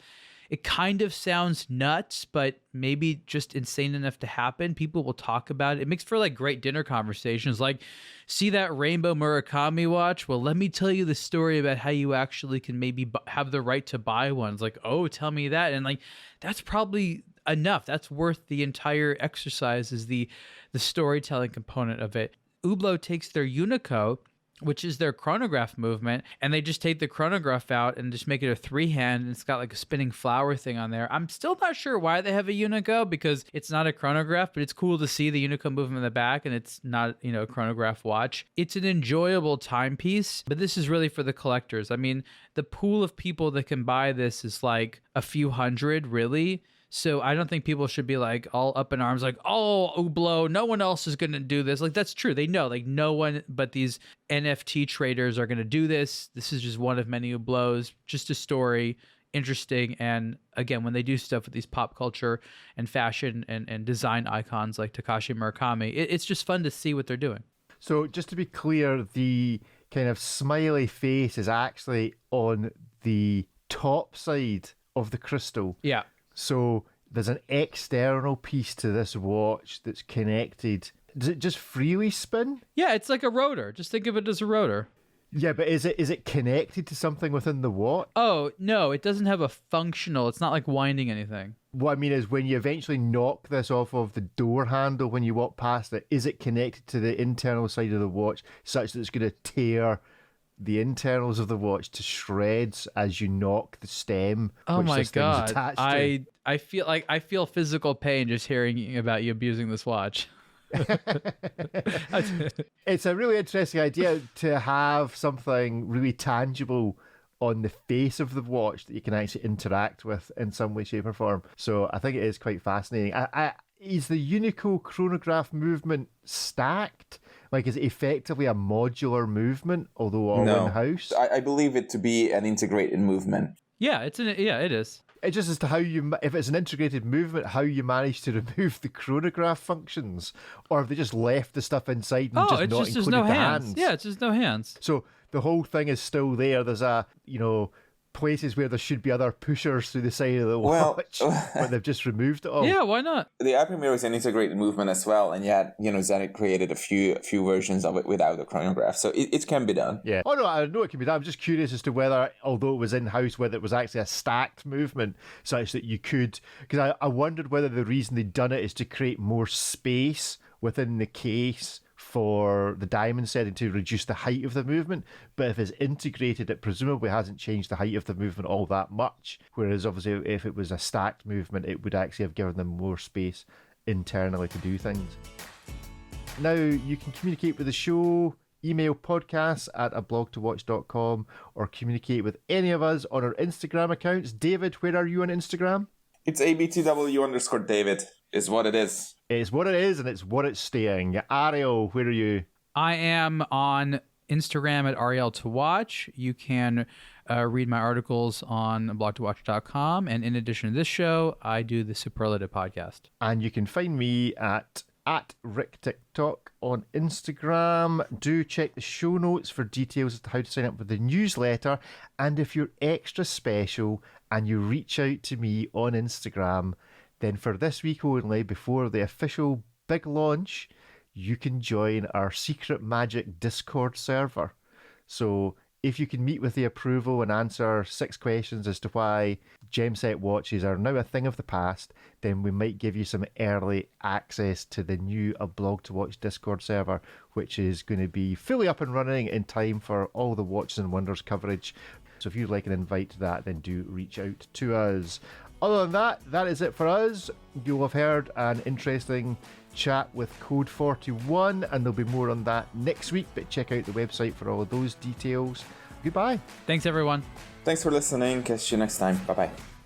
[SPEAKER 4] It kind of sounds nuts, but maybe just insane enough to happen. People will talk about it. It makes for like great dinner conversations. Like, see that rainbow Murakami watch? Well, let me tell you the story about how you actually can maybe have the right to buy one. It's like, oh, tell me that. And like, that's probably enough. That's worth the entire exercise, is the storytelling component of it. Hublot takes their Unico, which is their chronograph movement, and they just take the chronograph out and just make it a 3-hand, and it's got like a spinning flower thing on there. I'm still not sure why they have a Unico, because it's not a chronograph, but it's cool to see the Unico movement in the back, and it's not, a chronograph watch. It's an enjoyable timepiece, but this is really for the collectors. I mean, the pool of people that can buy this is like a few hundred, really. So I don't think people should be like all up in arms, like, oh, Hublot, no one else is going to do this. Like, that's true. They know, like, no one but these NFT traders are going to do this. This is just one of many Hublots, just a story, interesting. And again, when they do stuff with these pop culture and fashion and design icons like Takashi Murakami, it's just fun to see what they're doing.
[SPEAKER 3] So just to be clear, the kind of smiley face is actually on the top side of the crystal.
[SPEAKER 4] Yeah.
[SPEAKER 3] So there's an external piece to this watch that's connected. Does it just freely spin?
[SPEAKER 4] Yeah, it's like a rotor. Just think of it as a rotor.
[SPEAKER 3] Yeah, but is it connected to something within the watch?
[SPEAKER 4] Oh, no, it doesn't have a functional. It's not like winding anything.
[SPEAKER 3] What I mean is, when you eventually knock this off of the door handle when you walk past it, is it connected to the internal side of the watch such that it's going to tear the internals of the watch to shreds as you knock the stem?
[SPEAKER 4] Oh
[SPEAKER 3] which
[SPEAKER 4] my
[SPEAKER 3] this thing's
[SPEAKER 4] god!
[SPEAKER 3] attached to?
[SPEAKER 4] I feel physical pain just hearing about you abusing this watch.
[SPEAKER 3] It's a really interesting idea to have something really tangible on the face of the watch that you can actually interact with in some way, shape, or form. So I think it is quite fascinating. Is the Unico chronograph movement stacked? Like, is it effectively a modular movement, although all in-house?
[SPEAKER 1] I believe it to be an integrated movement.
[SPEAKER 4] Yeah, it is.
[SPEAKER 3] It's just as to how if it's an integrated movement, how you manage to remove the chronograph functions, or have they just left the stuff inside and just not included
[SPEAKER 4] no
[SPEAKER 3] the
[SPEAKER 4] hands. Yeah, it's just no hands.
[SPEAKER 3] So the whole thing is still there. There's places where there should be other pushers through the side of the watch, but they've just removed it all.
[SPEAKER 4] Yeah, why not?
[SPEAKER 1] The Amir is an integrated movement as well, and yet Zenit created a few versions of it without the chronograph, so it can be done.
[SPEAKER 3] Yeah. Oh no, I know it can be done. I'm just curious as to whether, although it was in-house, whether it was actually a stacked movement such that you could, because I wondered whether the reason they'd done it is to create more space within the case for the diamond setting to reduce the height of the movement. But if it's integrated, it presumably hasn't changed the height of the movement all that much. Whereas obviously if it was a stacked movement, it would actually have given them more space internally to do things. Now you can communicate with the show, email podcasts at aBlogtoWatch.com, or communicate with any of us on our Instagram accounts. David, where are you on Instagram?
[SPEAKER 1] It's ABTW_David is what it is.
[SPEAKER 3] It's what it is, and it's what it's staying. Ariel, where are you?
[SPEAKER 4] I am on Instagram at Ariel to Watch. You can read my articles on aBlogtoWatch.com. And in addition to this show, I do the Superlative podcast.
[SPEAKER 3] And you can find me at RickTikTok on Instagram. Do check the show notes for details as to how to sign up for the newsletter. And if you're extra special and you reach out to me on Instagram, then for this week only, before the official big launch, you can join our Secret Magic Discord server. So if you can meet with the approval and answer 6 questions as to why gem-set watches are now a thing of the past, then we might give you some early access to the new aBlogtoWatch Discord server, which is going to be fully up and running in time for all the Watches and Wonders coverage. So if you'd like an invite to that, then do reach out to us. Other than that, that is it for us. You'll have heard an interesting chat with Code 41, and there'll be more on that next week, but check out the website for all of those details. Goodbye.
[SPEAKER 4] Thanks, everyone.
[SPEAKER 1] Thanks for listening. Catch you next time. Bye-bye.